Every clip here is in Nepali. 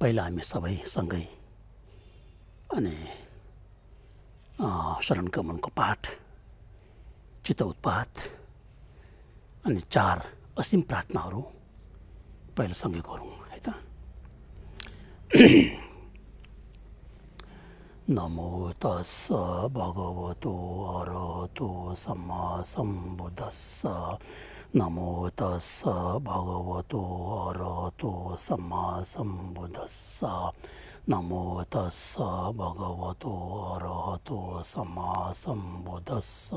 पहिला हामी सबै सँगै अनि शरण गमनको पाठ, चित्त उत्पात अनि 4 असीम प्रार्थनाहरू पहिला सँगै गरौँ है त। नमो तस्स भगवतो अरहतो सम्मा सम्बुद्धस्स। नमो तस्स भगवतो अरहतो सम्मा सम्बुद्धस्स। नमो तस्स भगवतो अरहतो सम्मा सम्बुद्धस्स।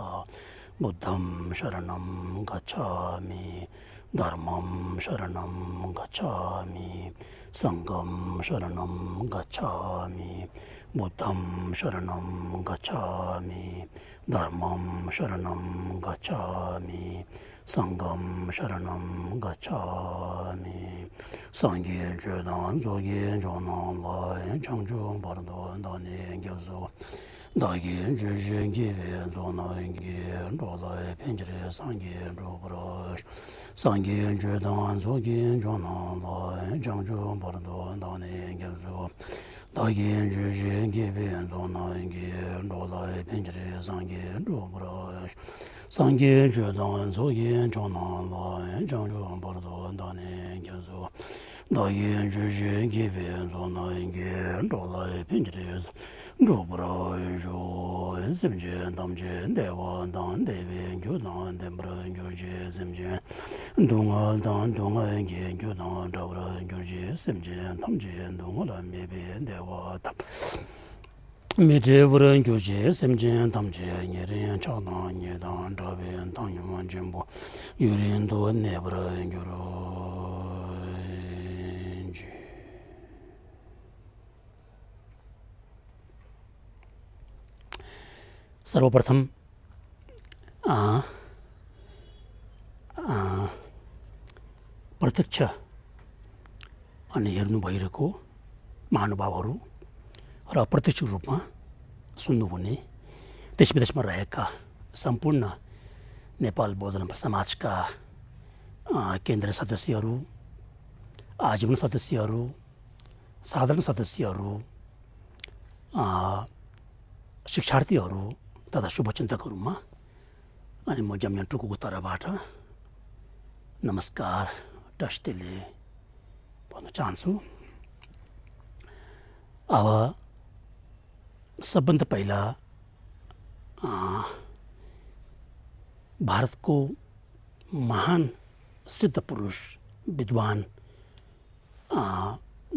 बुद्धं शरणं गच्छामि, धर्मं शरणं गच्छामि, संघं शरणं गच्छामि। बुद्धं शरणं गच्छामि, धर्मं शरणं गच्छामि, संघं शरणं गच्छामि। संघे जुदान जोगे जोनान लाय चंजो बरदो दाने gyalzo दागे जुजे गिवे जोनांगे रोलाय पेंजरे संघे रोबराश। संघे जुदान जोगे जोनान लाय चंजो बरदो दाने gyalzo दागे जुजे गिवे जोनांगे रोलाय पेंजरे संघे रोबराश। संघे जुदान जोगे जोनान लाय चंजो बरदो दाने gyalzo दागे जुजे गिवे जोनांगे रोलाय पेंजरे रोबराश। simje damje dewa dan dewe gyudan dembra gyurje simje dungal dan dungal ge gyudan dabra gyurje simje damje dungal mebe dewa tam meje buran gyurje simje damje yerin chadan yedan dabe dan yuman jembo yurin do nebra gyuro. सर्वप्रथम प्रत्यक्ष अनि हेर्नु भइरहेको महानुभावहरू र अप्रत्यक्ष रूपमा सुन्नुहुने देश विदेशमा रहेका सम्पूर्ण नेपाल बौद्ध समाजका केन्द्रीय सदस्यहरू, आजीवन सदस्यहरू, साधारण सदस्यहरू, शिक्षार्थीहरू तथा शुभचिन्तकहरूमा अनि म जम्यान टुकुको तर्फबाट नमस्कार टस्टेले भन्न चाहन्छु। अब सबभन्दा पहिला भारतको महान सिद्ध पुरुष, विद्वान,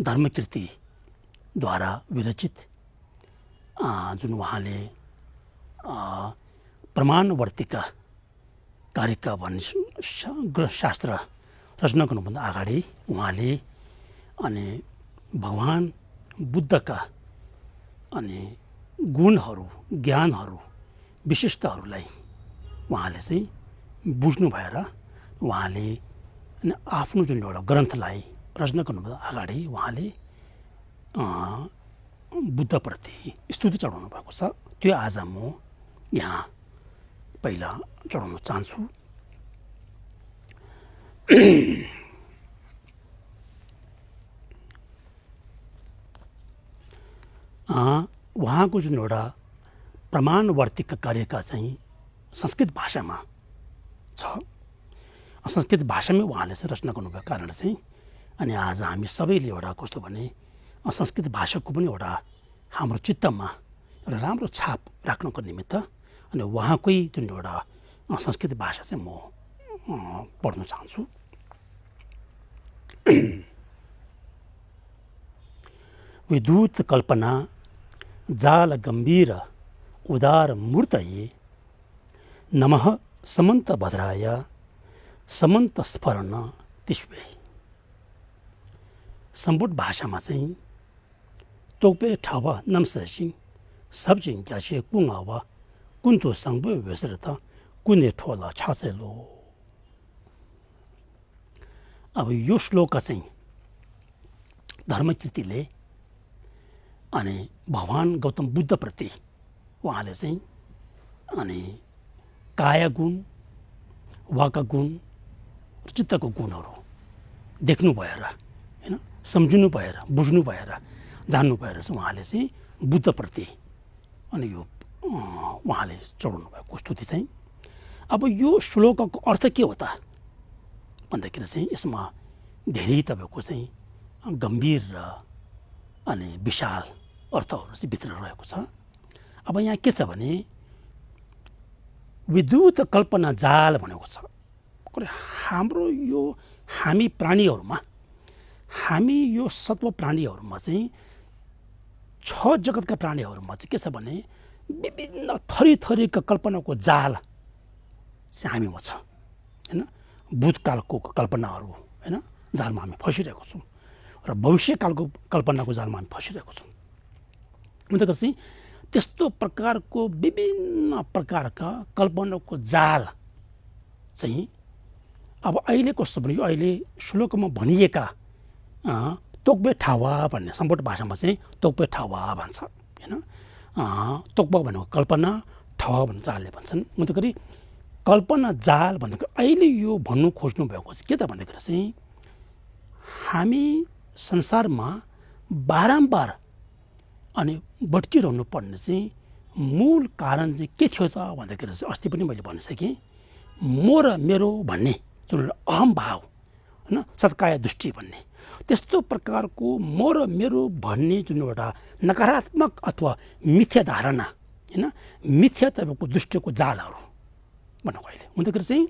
धर्मकीर्तिद्वारा विरचित जुन उहाँले प्रमाणवर्तिका कारिका भन्ने शास्त्र रचना गर्नुभन्दा अगाडि उहाँले अनि भगवान बुद्धका अनि गुणहरू, ज्ञानहरू, विशेषताहरूलाई उहाँले चाहिँ बुझ्नु भएर उहाँले आफ्नो जुन एउटा ग्रन्थलाई रचना गर्नुभन्दा अगाडि उहाँले बुद्धप्रति स्तुति चढाउनु भएको छ। त्यो आज म यहाँ पहिला चढाउन चाहन्छु। उहाँको जुन एउटा प्रमाणवर्तिका कार्यका चाहिँ संस्कृत भाषामा छ। संस्कृत भाषामै उहाँले चाहिँ रचना गर्नुभएको कारणले चाहिँ अनि आज हामी सबैले एउटा कस्तो भने संस्कृत भाषाको पनि एउटा हाम्रो चित्तमा एउटा राम्रो छाप राख्नको निमित्त अनि उहाँकै जुन एउटा संस्कृत भाषा चाहिँ म पढ्न चाहन्छु। विद्युत कल्पना जाल गम्भीर उदार मूर्तये नमः समन्त भद्राय समन्त स्फरण तिष्वे। सम्पूर्ण भाषामा चाहिँ तोक्पे ठावा नम्ससिङ सबजिङ ग्यासे कुङावा कुन्तो सङ्बो वेसरत कुने ठोला छासेलो। अब यो श्लोक चाहिँ धर्मकीर्तिले अनि भगवान गौतम बुद्धप्रति उहाँले चाहिँ अनि काया गुण, वाका गुण, चित्तको गुणहरू देख्नु भएर हैन सम्झिनु भएर बुझ्नु भएर जान्नु भएर चाहिँ उहाँले चाहिँ बुद्धप्रति अनि यो उहाँले चढाउनु भएको स्तुति चाहिँ अब यो श्लोकको अर्थ के हो त भन्दाखेरि चाहिँ यसमा धेरै तपाईँको चाहिँ गम्भीर र अनि विशाल अर्थहरू चाहिँ भित्र रहेको छ। अब यहाँ के छ भने विद्युत कल्पना जाल भनेको छ। हाम्रो यो हामी प्राणीहरूमा हामी यो सत्व प्राणीहरूमा चाहिँ छ जगतका प्राणीहरूमा चाहिँ के छ भने विभिन्न थरी थरीका कल्पनाको जाल चाहिँ हामीमा छ होइन। भूतकालको कल्पनाहरू होइन जालमा हामी फसिरहेको छौँ र भविष्यकालको कल्पनाको जालमा हामी फसिरहेको छौँ। मतलब चाहिँ त्यस्तो प्रकारको विभिन्न प्रकारका कल्पनाको जाल चाहिँ अब अहिले कस्तो भने यो अहिले श्लोकमा भनिएका तोक्बे ठावा भन्ने सम्पूर्ण भाषामा चाहिँ तोक्बे ठावा भन्छ होइन। तोक्बा भनेको कल्पना, ठावा भन्छ जालले भन्छन्। मतलब कल्पना जाल भन्दाखेरि अहिले यो भन्नु खोज्नु भएको चाहिँ के त भन्दाखेरि चाहिँ हामी संसारमा बारम्बार अनि भट्किरहनु पर्ने चाहिँ मूल कारण चाहिँ के थियो त भन्दाखेरि चाहिँ अस्ति पनि मैले भनिसकेँ, म र मेरो भन्ने जुन अहम भाव होइन सत्काय दृष्टि भन्ने त्यस्तो प्रकारको म र मेरो भन्ने जुन एउटा नकारात्मक अथवा मिथ्या धारणा होइन मिथ्या तपाईँको दृष्टिको जालहरू भनेको अहिले हुँदाखेरि चाहिँ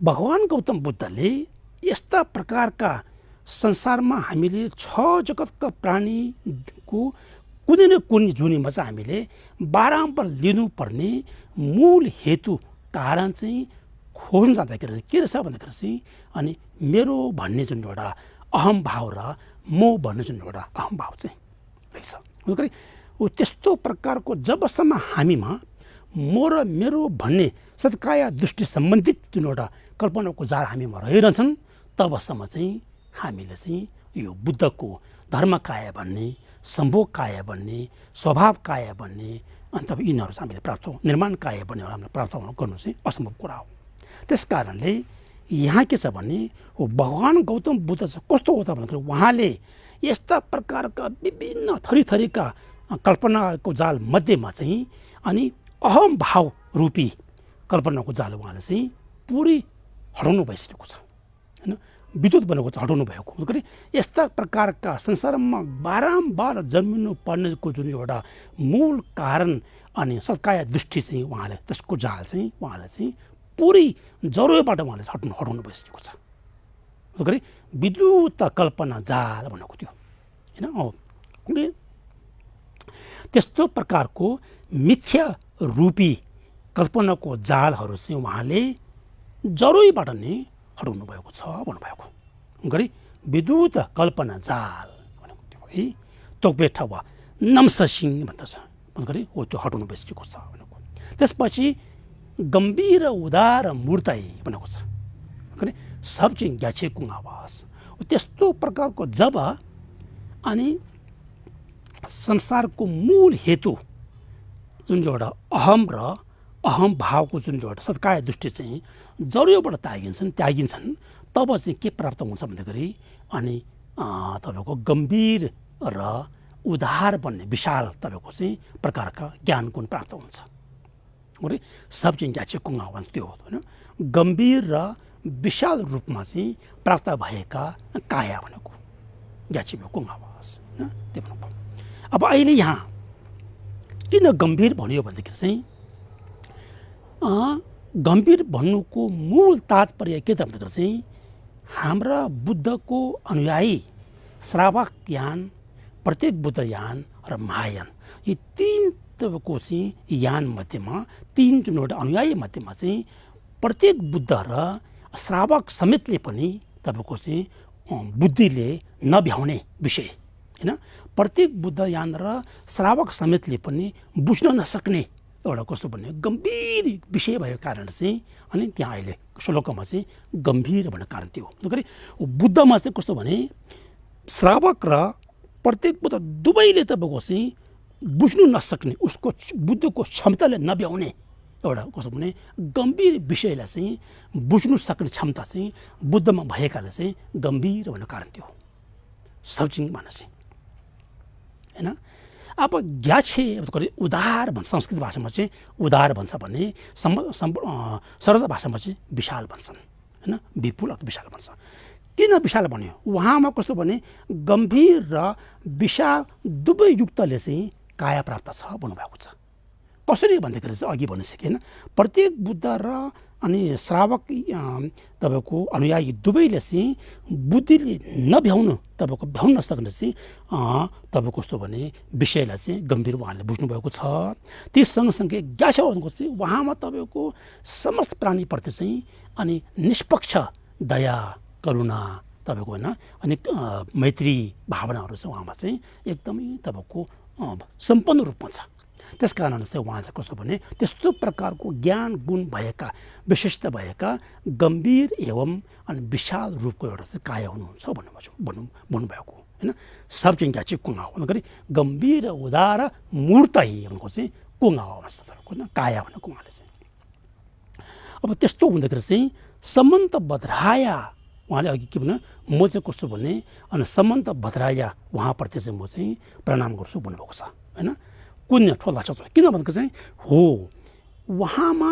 भगवान् गौतम बुद्धले यस्ता प्रकारका संसारमा हामीले छ जगतका प्राणीको कुनै न कुनै जुनीमा चाहिँ हामीले बारम्बार लिनुपर्ने मूल हेतु कारण चाहिँ खोज्न जाँदाखेरि के रहेछ भन्दाखेरि चाहिँ अनि मेरो भन्ने जुन एउटा अहम भाव र म भन्ने जुन एउटा अहम भाव चाहिँ रहेछ। हुँदाखेरि त्यस्तो प्रकारको जबसम्म हामीमा म र मेरो भन्ने सत्काय दृष्टि सम्बन्धित जुन एउटा कल्पनाको जाल हामीमा रहिरहन्छन् तबसम्म चाहिँ हामीले चाहिँ यो बुद्धको धर्मकाय भन्ने सम्भोगकाय भन्ने स्वभावकाय भन्ने अनि तब यिनीहरू चाहिँ हामीले प्राप्त निर्माणकाय भन्नेहरू हामीले प्राप्त गर्नु चाहिँ असम्भव कुरा हो। त्यस कारणले यहाँ के छ भने भगवान् गौतम बुद्ध चाहिँ कस्तो हो त भन्दाखेरि उहाँले यस्ता प्रकारका विभिन्न थरी थरीका कल्पनाको जाल मध्येमा चाहिँ अनि अहम भाव रूपी कल्पनाको जाल उहाँले चाहिँ पुरै हटाउनु भइसकेको छ होइन। विद्युत बनेको चाहिँ हटाउनु भएको हुँदाखेरि यस्ता प्रकारका संसारमा बारम्बार जन्मिनु पर्नेको जुन एउटा मूल कारण अनि सत्काय दृष्टि चाहिँ उहाँले त्यसको जाल चाहिँ उहाँले चाहिँ पुरै जरुरबाट उहाँले हटाउनु भइसकेको छ। हुँदाखेरि विद्युत कल्पना जाल भनेको थियो होइन। त्यस्तो प्रकारको मिथ्या रूपी कल्पनाको जालहरू चाहिँ उहाँले जरुरीबाट नै हटाउनु भएको छ भन्नुभएको। गरी विद्युत कल्पना जाल भनेको त्यो है तोक्बेठा वा नम्ससिङ भन्दछ गरी हो त्यो हटाउनु भइसकेको छ भनेको। त्यसपछि गम्भीर उदार मूर्तै भनेको छ गरी सबचिङ ग्याछेकुङ आवाज। त्यस्तो प्रकारको जब अनि संसारको मूल हेतु जुन एउटा अहम र अहम भावको जुन एउटा सत्काय दृष्टि चाहिँ जरुरीबाट त्यागिन्छन् तब चाहिँ के प्राप्त हुन्छ भन्दाखेरि अनि तपाईँको गम्भीर र उदार बन्ने विशाल तपाईँको चाहिँ प्रकारका ज्ञान गुण प्राप्त हुन्छ। सब चाहिँ यहाँ चाहिँ कुङ्गा भन्छ त्यो हो होइन। गम्भीर र विशाल रूपमा चाहिँ प्राप्त भएका काया भनेको ग्याची कुङ्गावास होइन त्यो भनेको। अब अहिले यहाँ किन गम्भीर भन्यो भन्दाखेरि चाहिँ गम्भीर भन्नुको मूल तात्पर्य के त भन्दाखेरि चाहिँ हाम्रा बुद्धको अनुयायी श्रावक यान, प्रत्येक बुद्ध यान र महायान यी तीन तपाईँको चाहिँ यान मध्येमा तीन जुन एउटा अनुयायी मध्येमा चाहिँ प्रत्येक बुद्ध र श्रावक समेतले पनि तपाईँको चाहिँ बुद्धिले नभ्याउने विषय होइन। प्रत्येक बुद्ध यान र श्रावक समेतले पनि बुझ्न नसक्ने एउटा कस्तो भन्ने गम्भीर विषय भएको कारणले चाहिँ अनि त्यहाँ अहिले श्लोकमा चाहिँ गम्भीर भन्ने कारण त्यो हो। बुद्धमा चाहिँ कस्तो भने श्रावक र प्रत्येक बुद्ध दुवैले तपाईँको चाहिँ बुझ्नु नसक्ने उसको बुद्धको क्षमताले नभ्याउने एउटा कस्तो भने गम्भीर विषयलाई चाहिँ बुझ्नु सक्ने क्षमता चाहिँ बुद्धमा भएकाले चाहिँ गम्भीर भन्ने कारण त्यो सबचिङ मानसी हैन। अब ग्याछे उदार भन्छ, संस्कृत भाषामा चाहिँ उदार भन्छ भने सरल भाषामा चाहिँ विशाल भन्छन् हैन, विपुल अथवा विशाल भन्छ। किन विशाल भन्यो, उहाँमा कस्तो भने गम्भीर र विशाल दुवै युक्तले चाहिँ काया प्राप्त छ भन्नुभएको छ। कसरी भन्दाखेरि चाहिँ अघि भन्न सकेन, प्रत्येक बुद्ध र अनि श्रावक तपाईँको अनुयायी दुवैले चाहिँ बुद्धिले नभ्याउनु तपाईँको भ्याउन नसक्ने चाहिँ तपाईँको कस्तो भने विषयलाई चाहिँ गम्भीर उहाँले बुझ्नुभएको छ। त्यस सँगसँगै ग्याछेको चाहिँ उहाँमा तपाईँको समस्त प्राणीप्रति चाहिँ अनि निष्पक्ष दया करुणा तपाईँको होइन अनि मैत्री भावनाहरू चाहिँ उहाँमा चाहिँ एकदमै तपाईँको सम्पन्न रूपमा छ। त्यस कारण चाहिँ उहाँ चाहिँ कस्तो भने त्यस्तो प्रकारको ज्ञान गुण भएका विशिष्ट भएका गम्भीर एवं अनि विशाल रूपको एउटा चाहिँ काया हुनुहुन्छ भन्नुभएको होइन। सब चाहिँ क्या चाहिँ कुङ्गा हो भन्दाखेरि गम्भीर उदार मूर्तै भनेको चाहिँ कुङ्गा हो भन्छ तपाईँको होइन, काया भनेको उहाँले चाहिँ। अब त्यस्तो हुँदाखेरि चाहिँ समन्त भद्राया उहाँले अघि के भन्नु, म चाहिँ कस्तो भने अनि समन्त भद्राया उहाँप्रति चाहिँ म चाहिँ प्रणाम गर्छु भन्नुभएको छ होइन। कुन्य ठोला छ किन भनेको चाहिँ हो उहाँमा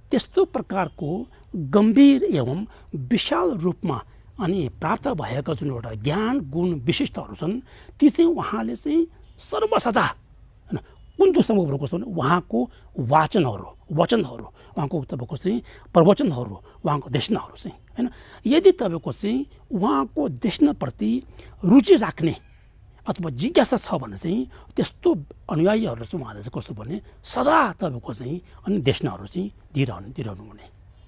त्यस्तो प्रकारको गम्भीर एवं विशाल रूपमा अनि प्राप्त भएका जुन एउटा ज्ञान गुण विशिष्टहरू छन् ती चाहिँ उहाँले चाहिँ सर्वसदा होइन कुन्तुसँग भनेको कस्तो भने उहाँको वचनहरू उहाँको तपाईँको चाहिँ प्रवचनहरू उहाँको देशनाहरू चाहिँ होइन, यदि तपाईँको चाहिँ उहाँको देशनाप्रति रुचि राख्ने अथवा जिज्ञासा छ भने चाहिँ त्यस्तो अनुयायीहरूलाई चाहिँ उहाँले चाहिँ कस्तो भने सदा तपाईँको चाहिँ अनि देशनाहरू चाहिँ दिइरहनु हुने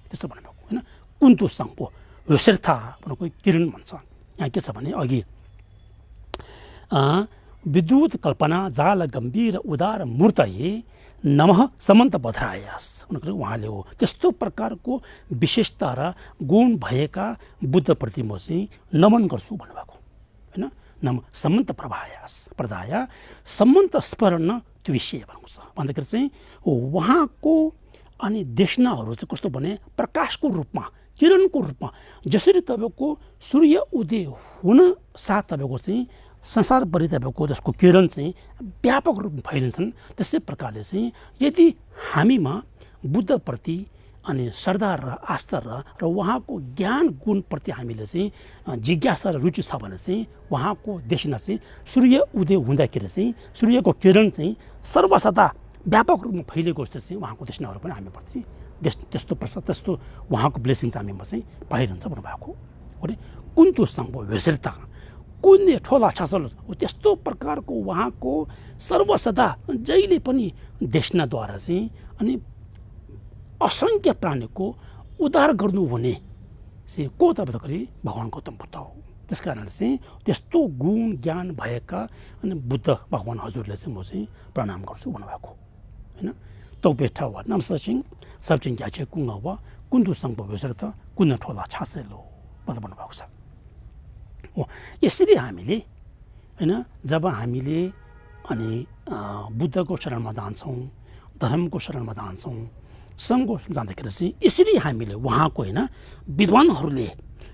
त्यस्तो भन्नुभएको होइन। कुन्तु सङ्पो वेशर्था भनेको किरण भन्छ। यहाँ के छ भने अघि विद्युत कल्पना जाल गम्भीर उदार मूर्तये नमः समन्त भद्रायास भनेको उहाँले हो त्यस्तो प्रकारको विशेषता र गुण भएका बुद्धप्रति म चाहिँ नमन गर्छु भन्नुभएको होइन। नम समन्त प्रभायास प्रदाय समन्त स्मरण त्विषय भनेको छ भन्दाखेरि चाहिँ उहाँको अनि देशनाहरू चाहिँ कस्तो भने प्रकाशको रूपमा किरणको रूपमा जसरी तपाईँको सूर्य उदय हुन साथ तपाईँको चाहिँ संसारभरि तपाईँको जसको किरण चाहिँ व्यापक रूपमा फैलिन्छन् त्यस्तै प्रकारले चाहिँ यदि हामीमा बुद्धप्रति अनि श्रद्धा र आस्था र उहाँको ज्ञान गुणप्रति हामीले चाहिँ जिज्ञासा र रुचि छ भने चाहिँ उहाँको देशना चाहिँ सूर्य उदय हुँदाखेरि चाहिँ सूर्यको किरण चाहिँ सर्वसदा व्यापक रूपमा फैलिएको जस्तो चाहिँ उहाँको देशनाहरू पनि हामीप्रति त्यस्तो उहाँको ब्लेसिङ चाहिँ हामीमा चाहिँ पाइरहन्छ भन्नुभएको हो। कुन्तु सङ्घ भेषिरता कुन्ने ठोला छासल त्यस्तो प्रकारको उहाँको सर्वसदा जहिले पनि देशनाद्वारा चाहिँ अनि असङ्ख्य प्राणीको उद्धार गर्नुहुने चाहिँ को तपाईँ भगवान् गौतम बुद्ध हो। त्यस कारण चाहिँ त्यस्तो गुण ज्ञान भएका अनि बुद्ध भगवान् हजुरलाई चाहिँ म चाहिँ प्रणाम गर्छु भन्नुभएको होइन। तौपेठा वा नमसा सिंह सबचिङ ग्याछे कुङ्गा वा कुन्दु सङ्घ भवेश्वर त कुन्न ठोला छासेलो भनेर भन्नुभएको छ हो। यसरी हामीले होइन जब हामीले अनि बुद्धको शरणमा जान्छौँ धर्मको शरणमा जान्छौँ सङ्घको जाँदाखेरि चाहिँ यसरी हामीले उहाँको होइन विद्वानहरूले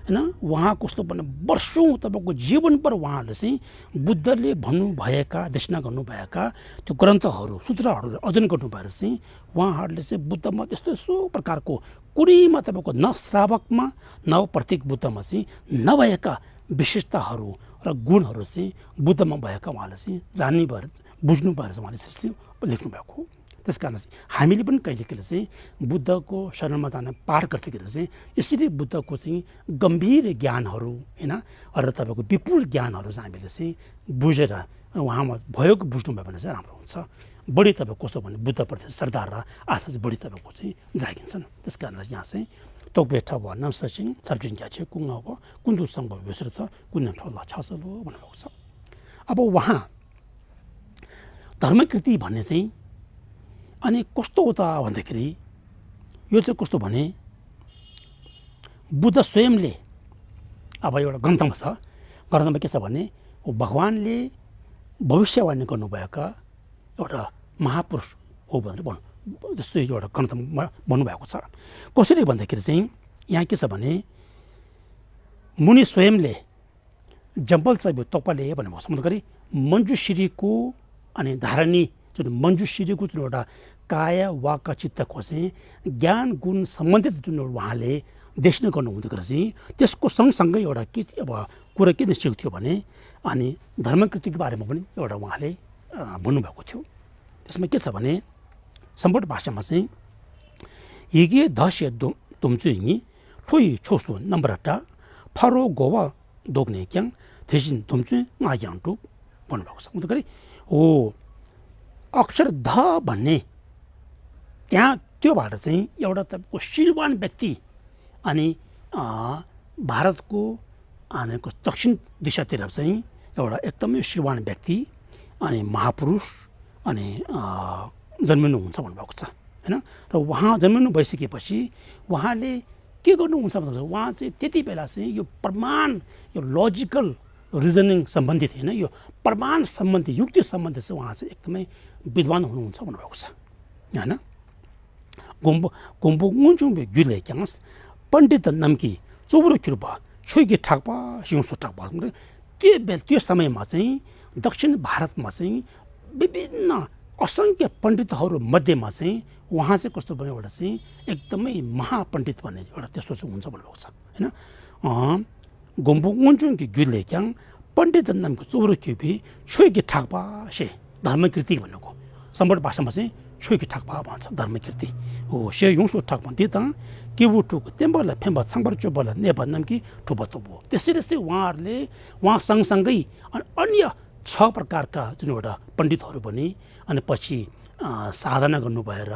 होइन उहाँ कस्तो भने वर्षौँ तपाईँको जीवनभर उहाँहरूले चाहिँ बुद्धले भन्नुभएका देशना गर्नुभएका त्यो ग्रन्थहरू सूत्रहरू अध्ययन गर्नुभएर चाहिँ उहाँहरूले चाहिँ बुद्धमा त्यस्तो यस्तो प्रकारको कुनैमा तपाईँको न श्रावकमा न प्रत्येक बुद्धमा चाहिँ नभएका विशेषताहरू र गुणहरू चाहिँ बुद्धमा भएका उहाँले चाहिँ जान्ने भएर बुझ्नु भएर चाहिँ उहाँले चाहिँ लेख्नुभएको हो। त्यस कारण चाहिँ हामीले पनि कहिले कहिले चाहिँ बुद्धको शरणमा जान पाठ गर्दाखेरि चाहिँ यसरी बुद्धको चाहिँ गम्भीर ज्ञानहरू होइन र तपाईँको विपुल ज्ञानहरू चाहिँ हामीले चाहिँ बुझेर उहाँमा भएको बुझ्नुभयो भने चाहिँ राम्रो हुन्छ। बढी तपाईँको कस्तो भने बुद्धप्रति श्रद्धा र आस्था चाहिँ बढी तपाईँको चाहिँ जागिन्छन्। त्यस कारण यहाँ चाहिँ तोकबेठा वा नमसिंह सर्जिङ ग्याछे कुङ्गा वा कुन्दु सङ्घ भवेश्वर त कुन्ने ठोला छासलो भन्नुभएको छ। अब उहाँ धर्मकृति भन्ने चाहिँ अनि कस्तो हो त भन्दाखेरि यो चाहिँ कस्तो भने बुद्ध स्वयंले अब एउटा ग्रन्थमा छ, ग्रन्थमा के छ भने भगवान्ले भविष्यवाणी गर्नुभएका एउटा महापुरुष हो भनेर जस्तो एउटा ग्रन्थ भन्नुभएको छ। कसरी भन्दाखेरि चाहिँ यहाँ के छ भने मुनि स्वयंले जम्पल चाहिँ तोपाले भन्नुभएको छ। मतलब मञ्जुश्रीको अनि धारणी जुन मञ्जुश्रीको जुन एउटा काया वाक चित्तको चाहिँ ज्ञान गुण सम्बन्धित जुन उहाँले देख्न गर्नुहुँदै चाहिँ त्यसको सँगसँगै एउटा के अब कुरा के निश्चय थियो भने अनि धर्मकृतिको बारेमा पनि एउटा उहाँले भन्नुभएको थियो। त्यसमा के छ भने सम्पूर्ण भाषामा चाहिँ हिगे धस्य तुमचुइङी ठोइ छोसो नम्बरटा फरो गोवा दोग्ने क्याङ थेसिन तुमचु मायाङटु भन्नुभएको छ। मतलब हो अक्षर ध भन्ने त्यहाँ त्योबाट चाहिँ एउटा तपाईँको शीलवान व्यक्ति अनि भारतको दक्षिण दिशातिर चाहिँ एउटा एकदमै शीलवान व्यक्ति अनि महापुरुष अनि जन्मिनुहुन्छ भन्नुभएको छ होइन। र उहाँ जन्मिनु भइसकेपछि उहाँले के गर्नुहुन्छ भन्दा उहाँ चाहिँ त्यति बेला चाहिँ यो प्रमाण यो लजिकल रिजनिङ सम्बन्धित होइन यो प्रमाण सम्बन्धी युक्ति सम्बन्धी चाहिँ उहाँ चाहिँ एकदमै विद्वान हुनुहुन्छ भन्नुभएको छ होइन। गोम्बुङजुङबे गुले क्याङ्स पण्डित नम्की चौरो किरुपा छुइकी ठाकपा सिउँसो ठाकपा त्यो समयमा चाहिँ दक्षिण भारतमा चाहिँ विभिन्न असङ्ख्य पण्डितहरू मध्येमा चाहिँ उहाँ चाहिँ कस्तो भन्यो एउटा चाहिँ एकदमै महापण्डित भन्ने एउटा त्यस्तो चाहिँ हुन्छ भन्नुभएको छ होइन। गोम्बुङजुङकी गुले क्याङ पण्डित नम्की चौरो किपी छुइकी ठाकपा से धर्मकृति भनेको सम्पूर्ण भाषामा चाहिँ छुइकी ठाकपा भन्छ धर्मकृति हो। से युसो ठाक भन्थे त केबु टुक तेम्बरलाई फेम्बा छाङबर चोबरलाई नेपाल नाम्की ठुबा थोबो। त्यसरी चाहिँ उहाँहरूले उहाँ सँगसँगै अन्य 6 प्रकारका जुन एउटा पण्डितहरू पनि अनि पछि साधना गर्नु भएर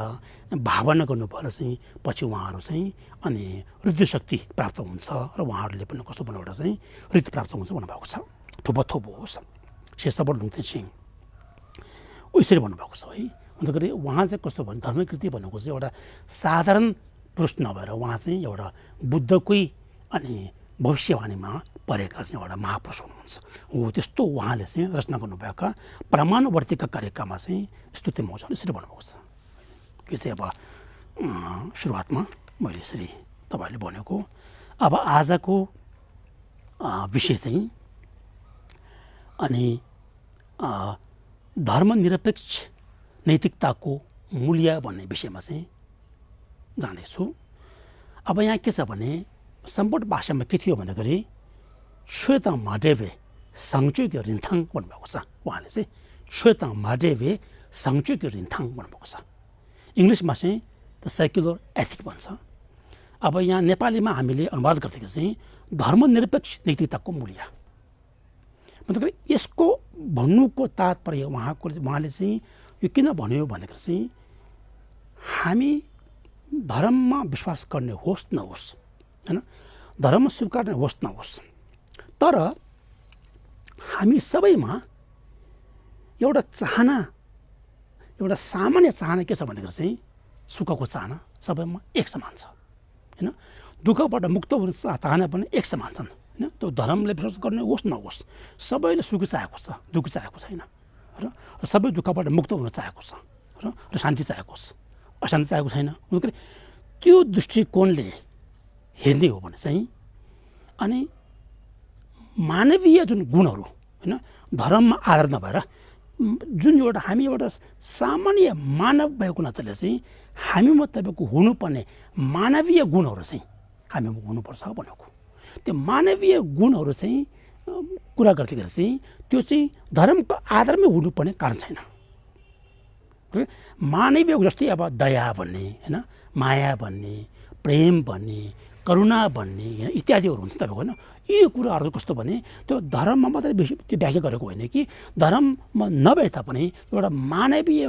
भावना गर्नु भएर चाहिँ पछि उहाँहरू चाहिँ अनि हृदयशक्ति प्राप्त हुन्छ र उहाँहरूले पनि कस्तो भन्नु एउटा चाहिँ हृदय प्राप्त हुन्छ भन्नुभएको छ। ठुबा थोबो होस् से सबर लुङथे सिंह उसरी भन्नुभएको छ है। अन्तखेरि उहाँ चाहिँ कस्तो भने धर्मकृति भनेको चाहिँ एउटा साधारण पुरुष नभएर उहाँ चाहिँ एउटा बुद्धकै अनि भविष्यवाणीमा परेका चाहिँ एउटा महापुरुष हुनुहुन्छ हो। त्यस्तो उहाँले चाहिँ रचना गर्नुभएका परमाणुवर्तीका कार्यक्रममा चाहिँ स्तुति मौजन यसरी भन्नुभएको छ। यो चाहिँ अब सुरुवातमा मैले यसरी तपाईँहरूले भनेको। अब आजको विषय चाहिँ अनि धर्मनिरपेक्ष नैतिकताको मूल्य भन्ने विषयमा चाहिँ जाँदैछु। अब यहाँ के छ भने सम्पूर्ण भाषामा के थियो भन्दाखेरि श्वेताङ माडेवे साङचुक्य रिन्थाङ भन्नुभएको छ। उहाँले चाहिँ श्वेताङ माडेवे साङचुक्य रिन्थाङ भन्नुभएको छ। इङ्ग्लिसमा चाहिँ द सेक्युलर एथिक भन्छ। अब यहाँ नेपालीमा हामीले अनुवाद गर्दाखेरि चाहिँ धर्मनिरपेक्ष नैतिकताको मूल्य मतलब यसको भन्नुको तात्पर्य उहाँले चाहिँ यो किन भन्यो भन्दाखेरि चाहिँ हामी धर्ममा विश्वास गर्ने होस् नहोस् होइन धर्म स्वीकार्ने होस् नहोस् तर हामी सबैमा एउटा चाहना एउटा सामान्य चाहना के छ भन्दाखेरि चाहिँ सुखको चाहना सबैमा एक समान छ होइन। दुःखबाट मुक्त हुने चाहना पनि एक समान छन् होइन। त्यो धर्मले विश्वास गर्ने होस् नहोस् सबैले सुखी चाहेको छ दुःखी चाहेको छैन र सबै दुःखबाट मुक्त हुन चाहेको छ र शान्ति चाहेको छ अशान्ति चाहेको छैन। त्यो दृष्टिकोणले हेर्ने हो भने चाहिँ अनि मानवीय जुन गुणहरू होइन धर्ममा आधार नभएर जुन एउटा हामी एउटा सामान्य मानव भएको नाताले चाहिँ हामीमा तपाईँको हुनुपर्ने मानवीय गुणहरू चाहिँ हामीमा हुनुपर्छ भनेको। त्यो मानवीय गुणहरू चाहिँ कुरा गर्दाखेरि चाहिँ त्यो चाहिँ धर्मको आधारमै हुनुपर्ने कारण छैन। मानवीय जस्तै अब दया भन्ने होइन माया भन्ने प्रेम भन्ने करुणा भन्ने इत्यादिहरू हुन्छ तपाईँको होइन। यी कुराहरू कस्तो भने त्यो धर्ममा मात्रै त्यो व्याख्या गरेको होइन कि धर्ममा नभए तापनि एउटा मानवीय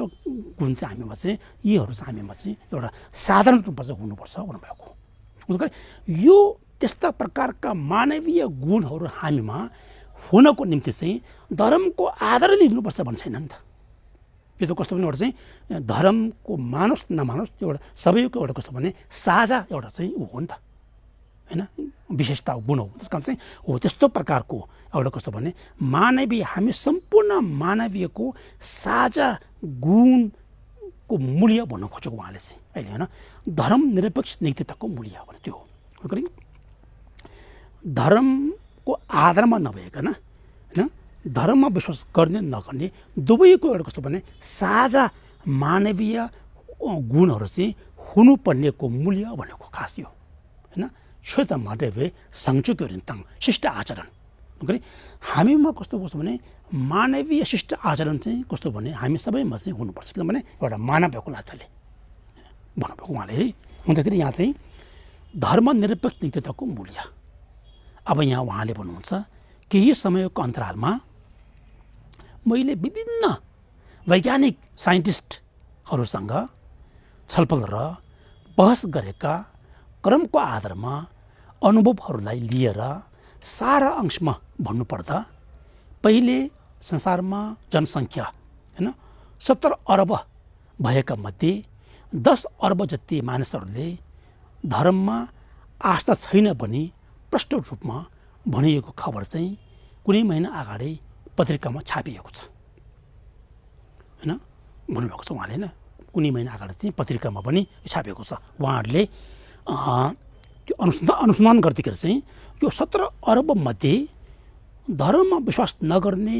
गुण चाहिँ हामीमा चाहिँ यीहरू चाहिँ हामीमा चाहिँ एउटा साधारण रूपमा चाहिँ हुनुपर्छ भन्नुभएको। यो त्यस्ता प्रकारका मानवीय गुणहरू हामीमा हुनको निम्ति चाहिँ धर्मको आधारले लिनुपर्छ भन्ने छैन नि त। यो त कस्तो पनि एउटा चाहिँ धर्मको मानोस् नमानोस् त्यो एउटा सबैको एउटा कस्तो भने साझा एउटा चाहिँ ऊ हो नि त होइन विशेषता गुण हो। त्यस कारण चाहिँ हो त्यस्तो प्रकारको एउटा कस्तो भने मानवीय हामी सम्पूर्ण मानवीयको साझा गुणको नैतिकताको मूल्य भन्न खोजेको उहाँले चाहिँ अहिले होइन धर्मनिरपेक्ष नैतिकताको मूल्य भने त्यो हो धर्मको आधारमा नभइकन होइन धर्ममा विश्वास गर्ने नगर्ने दुवैको एउटा कस्तो भने साझा मानवीय गुणहरू चाहिँ हुनुपर्नेको मूल्य भनेको खास यो होइन श्वेत माटवे संचुक्यो रिन्ताङ शिष्ट आचरण हामीमा कस्तो कस्तो भने मानवीय शिष्ट आचरण चाहिँ कस्तो भने हामी सबैमा चाहिँ हुनुपर्छ किनभने एउटा मानव भएको नाताले भन्नुभएको उहाँले है हुँदाखेरि यहाँ चाहिँ धर्मनिरपेक्ष नैतिकताको मूल्य अब यहाँ उहाँले भन्नुहुन्छ केही समयको अन्तरालमा मैले विभिन्न वैज्ञानिक साइन्टिस्टहरूसँग छलफल र बहस गरेका क्रमको आधारमा अनुभवहरूलाई लिएर सारा अंशमा भन्नुपर्दा पहिले संसारमा जनसङ्ख्या होइन 17 अर्ब भएका मध्ये 10 अर्ब जति मानिसहरूले धर्ममा आस्था छैन भनी प्रष्ट रूपमा भनिएको खबर चाहिँ कुनै महिना अगाडि पत्रिकामा छापिएको छ होइन भन्नुभएको छ उहाँले होइन कुनै महिना अगाडि चाहिँ पत्रिकामा पनि छापिएको छ उहाँहरूले त्यो अनुसन्धान गर्दाखेरि चाहिँ यो 17 अर्ब मध्ये धर्ममा विश्वास नगर्ने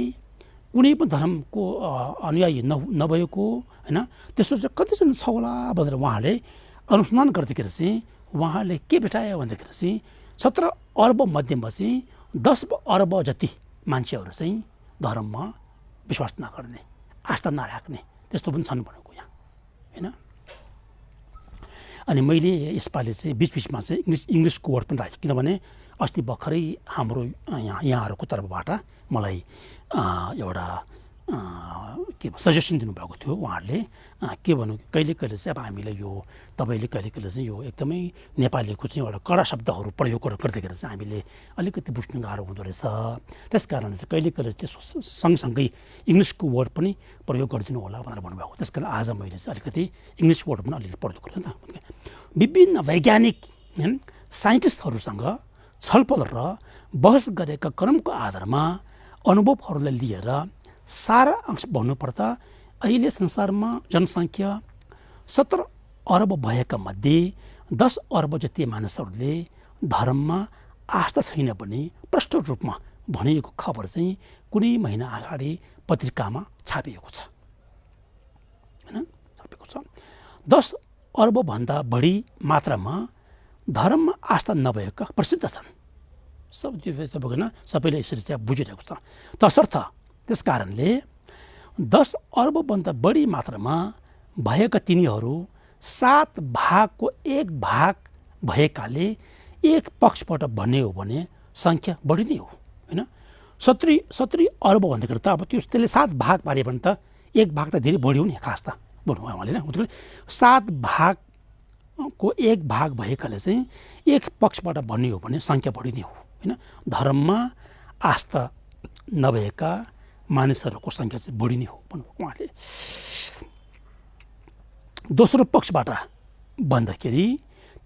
कुनै पनि धर्मको अनुयायी नभएको होइन त्यसो चाहिँ कतिजना छ होला भनेर उहाँले अनुसन्धान गर्दाखेरि चाहिँ उहाँले के भेटायो भन्दाखेरि चाहिँ 17 अर्ब मध्येमा चाहिँ 10 अर्ब जति मान्छेहरू चाहिँ धर्ममा विश्वास नगर्ने आस्था नराख्ने त्यस्तो पनि छन् भनेको यहाँ होइन अनि मैले यसपालि चाहिँ बिचबिचमा चाहिँ इङ्ग्लिसको वर्ड पनि राखेँ किनभने अस्ति भर्खरै हाम्रो यहाँहरूको तर्फबाट मलाई एउटा के सजेसन दिनुभएको थियो उहाँहरूले के भन्नु कहिले कहिले चाहिँ अब हामीले यो तपाईँले कहिले कहिले चाहिँ यो एकदमै नेपालीको चाहिँ एउटा कडा शब्दहरू प्रयोग गर्दाखेरि चाहिँ हामीले अलिकति बुझ्नु गाह्रो हुँदो रहेछ त्यस कारण चाहिँ कहिले कहिले त्यो सँगसँगै इङ्ग्लिसको वर्ड पनि प्रयोग गरिदिनु होला भनेर भन्नुभएको त्यस कारण आज मैले चाहिँ अलिकति इङ्ग्लिस वर्ड पनि अलिकति प्रयोग गरेँ नि त विभिन्न वैज्ञानिक साइन्टिस्टहरूसँग छलफल र बहस गरेका क्रमको आधारमा अनुभवहरूलाई लिएर सारा अंश भन्नुपर्दा अहिले संसारमा जनसङ्ख्या 17 अर्ब भएका मध्ये 10 अर्ब जति मानिसहरूले धर्ममा आस्था छैन भने प्रष्ट रूपमा भनिएको खबर चाहिँ कुनै महिना अगाडि पत्रिकामा छापिएको छ होइन छापिएको छ 10 अर्बभन्दा बढी मात्रामा धर्ममा आस्था नभएका प्रसिद्ध छन् सब तपाईँको सबैले यसरी चाहिँ बुझिरहेको छ तसर्थ त्यस कारणले 10 अर्बभन्दा बढी मात्रामा भएका तिनीहरू 7 भागको 1 भाग भएकाले एक पक्षबाट भन्ने हो भने सङ्ख्या बढी नै हो होइन 70 अर्ब भन्दाखेरि त अब त्यसले 7 भाग पाऱ्यो भने त 1 भाग त धेरै बढी हो नि खास त भन्नु उहाँले होइन 7 भागको 1 भाग भएकाले चाहिँ एक पक्षबाट भन्ने हो भने सङ्ख्या बढी नै हो होइन धर्ममा आस्था नभएका मानिसहरूको सङ्ख्या चाहिँ बढी नै हो भन्नु उहाँले दोस्रो पक्षबाट भन्दाखेरि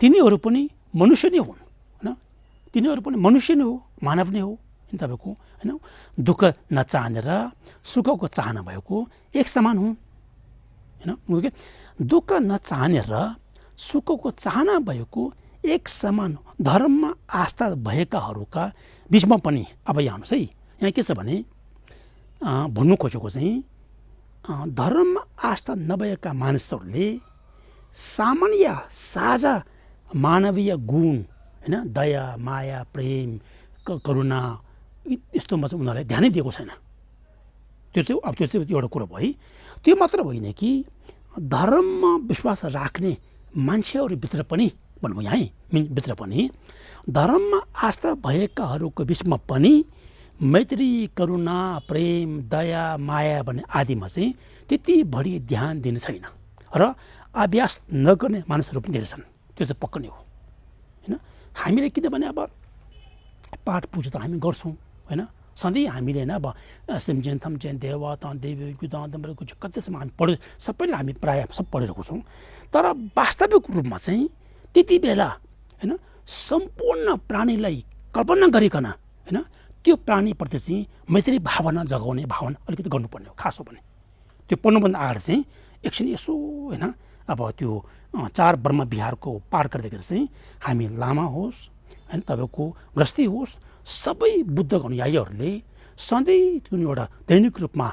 तिनीहरू पनि मनुष्य नै हुन् होइन तिनीहरू पनि मनुष्य नै हो मानव नै हो तपाईँको होइन दुःख नचाहने र सुखको चाहना भएको एक समान हुन् होइन दुःख नचाहने र सुखको चाहना भएको एक समान धर्ममा आस्था भएकाहरूका बिचमा पनि अब यहाँ हेर्नुहोस् है यहाँ के छ भने भन्नु खोजेको चाहिँ धर्ममा आस्था नभएका मानिसहरूले सामान्य साझा मानवीय गुण होइन दया माया प्रेम करुणा यस्तोमा चाहिँ उनीहरूलाई ध्यानै दिएको छैन त्यो चाहिँ एउटा कुरो भयो है त्यो मात्र होइन कि धर्ममा विश्वास राख्ने मान्छेहरूभित्र पनि भन्नु यहाँ है भित्र पनि धर्ममा आस्था भएकाहरूको बिचमा पनि मैत्री करुणा प्रेम दया माया भन्ने आदिमा चाहिँ त्यति बढी ध्यान दिने छैन र अभ्यास नगर्ने मानिसहरू पनि धेरै छन् त्यो चाहिँ पक्का नै हो होइन हामीले किनभने अब पाठ पूजा त हामी गर्छौँ होइन सधैँ हामीले होइन अब सिमजेन थम्जेन देवा त देवी कुछ कतिसम्म हामी पढ सबैले हामी प्रायः सब पढिरहेको छौँ तर वास्तविक रूपमा चाहिँ त्यति बेला होइन सम्पूर्ण प्राणीलाई कल्पना गरिकन होइन त्यो प्राणीप्रति चाहिँ मैत्री भावना जगाउने भावना अलिकति गर्नुपर्ने हो खास हो भने त्यो पढ्नुभन्दा अगाडि चाहिँ एकछिन यसो होइन अब त्यो चार ब्रह्म विहारको पार गर्दाखेरि चाहिँ हामी लामा होस् होइन तपाईँको गृहस्थी होस् सबै बुद्धको अनुयायीहरूले सधैँ जुन एउटा दैनिक रूपमा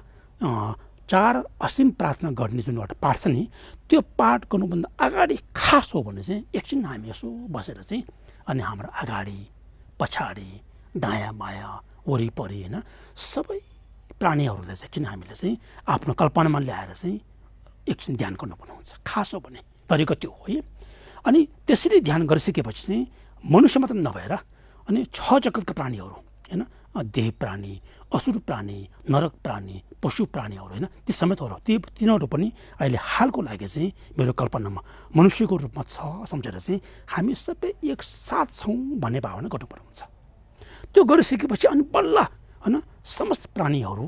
चार असीम प्रार्थना गर्ने जुन एउटा पाठ छ नि त्यो पाठ गर्नुभन्दा अगाडि खास हो भने चाहिँ एकछिन हामी यसो बसेर चाहिँ अनि हाम्रो अगाडि पछाडि दायाँ बायाँ वरिपरि होइन सबै प्राणीहरूलाई चाहिँ एकछिन हामीले चाहिँ आफ्नो कल्पनामा ल्याएर चाहिँ एकछिन ध्यान गर्नुपर्ने हुन्छ खास हो भने तरिका त्यो हो है। अनि त्यसरी ध्यान गरिसकेपछि चाहिँ मनुष्य मात्र नभएर अनि 6 जगतका प्राणीहरू होइन देव प्राणी असुर प्राणी नरक प्राणी पशु प्राणीहरू होइन ती समेतहरू तिनीहरू पनि अहिले हालको लागि चाहिँ मेरो कल्पनामा मनुष्यको रूपमा छ सम्झेर चाहिँ हामी सबै एकसाथ छौँ भन्ने भावना गर्नुपर्ने हुन्छ। त्यो गरिसकेपछि अनि बल्ल होइन समस्त प्राणीहरू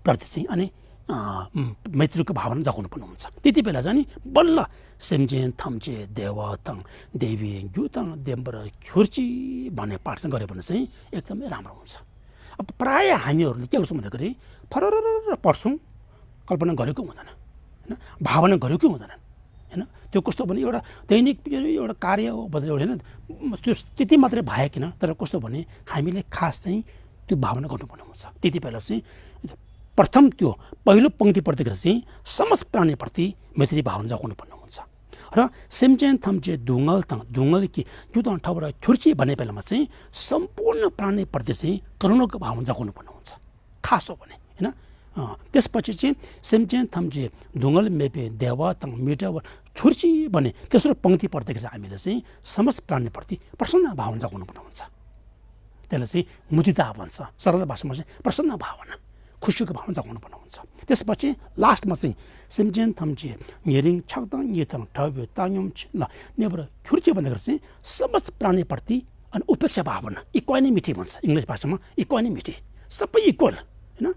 प्रति चाहिँ अनि मैत्रीको भावना जगाउनु पर्ने हुन्छ। त्यति बेला चाहिँ नि बल्ल सेम्जेन थम्चे देवतङ देवी युतङ देम्बर ख्युर्ची भन्ने पाठ चाहिँ गऱ्यो भने चाहिँ एकदमै राम्रो हुन्छ। अब प्रायः हामीहरूले के गर्छौँ भन्दाखेरि फरर पढ्छौँ कल्पना गरेको हुँदैन होइन भावना गरेकै हुँदैन होइन त्यो कस्तो भने एउटा दैनिक एउटा कार्य हो बदल होइन त्यो त्यति मात्रै भएकिन तर कस्तो भने हामीले खास चाहिँ त्यो भावना गर्नुपर्ने हुन्छ। त्यति बेला चाहिँ प्रथम त्यो पहिलो पङ्क्ति पढ्दाखेरि चाहिँ समस्त प्राणीप्रति मैत्री भावना जगाउनु पर्ने हुन्छ र सेम्चेन थम्चे दुङ्गल कि यो त ठाउँबाट छुर्ची भन्ने बेलामा चाहिँ सम्पूर्ण प्राणीप्रति चाहिँ करुणाको भावना जगाउनु पर्ने हुन्छ खास हो भने होइन। त्यसपछि चाहिँ सेम्चेन थम्चे दुङ्गल मेपे देवतङ मिटा छुर्ची भन्ने तेस्रो पङ्क्ति पढ्दाखेरि चाहिँ हामीले चाहिँ समस्त प्राणीप्रति प्रसन्न भावना जगाउनु पर्ने हुन्छ। त्यसलाई चाहिँ मुदिता भन्छ सरल भाषामा चाहिँ प्रसन्न भावना खुसीको भावना जगाउनु पर्ने हुन्छ। त्यसपछि लास्टमा चाहिँ सेम्चेन थम्चे निरिङ छक्दङ येतङ ठब्यो ताङम ल नेबर खुर्ची भन्दाखेरि चाहिँ समस्त प्राणीप्रति अनि उपेक्षा भावना इक्वानिमिटी भन्छ इङ्ग्लिस भाषामा इक्वानिमिटी सबै इक्वल होइन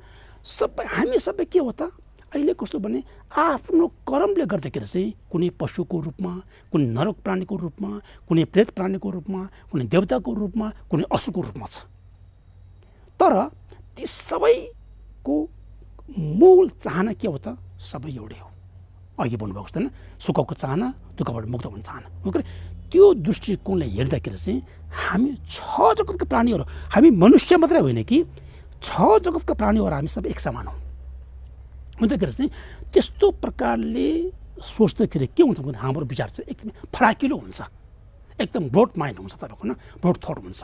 सबै हामी सबै के हो त अहिले कस्तो भने आफ्नो कर्मले गर्दाखेरि चाहिँ कुनै पशुको रूपमा कुनै नरक प्राणीको रूपमा कुनै प्रेत प्राणीको रूपमा कुनै देवताको रूपमा कुनै असुरको रूपमा छ। तर ती सबैको मूल चाहना के हो त सबै एउटै हो अघि भन्नुभएको जस्तो होइन सुखको चाहना दुःखबाट मुक्त हुने चाहना त्यो दृष्टिकोणले हेर्दाखेरि चाहिँ हामी 6 जगतका प्राणीहरू हामी मनुष्य मात्रै होइन कि 6 जगतका प्राणीहरू हामी सबै एक समान हौँ हुँदाखेरि चाहिँ त्यस्तो प्रकारले सोच्दाखेरि के हुन्छ भने हाम्रो विचार चाहिँ एकदमै फराकिलो हुन्छ एकदम ब्रोड माइन्ड हुन्छ तपाईँको न ब्रोड थट हुन्छ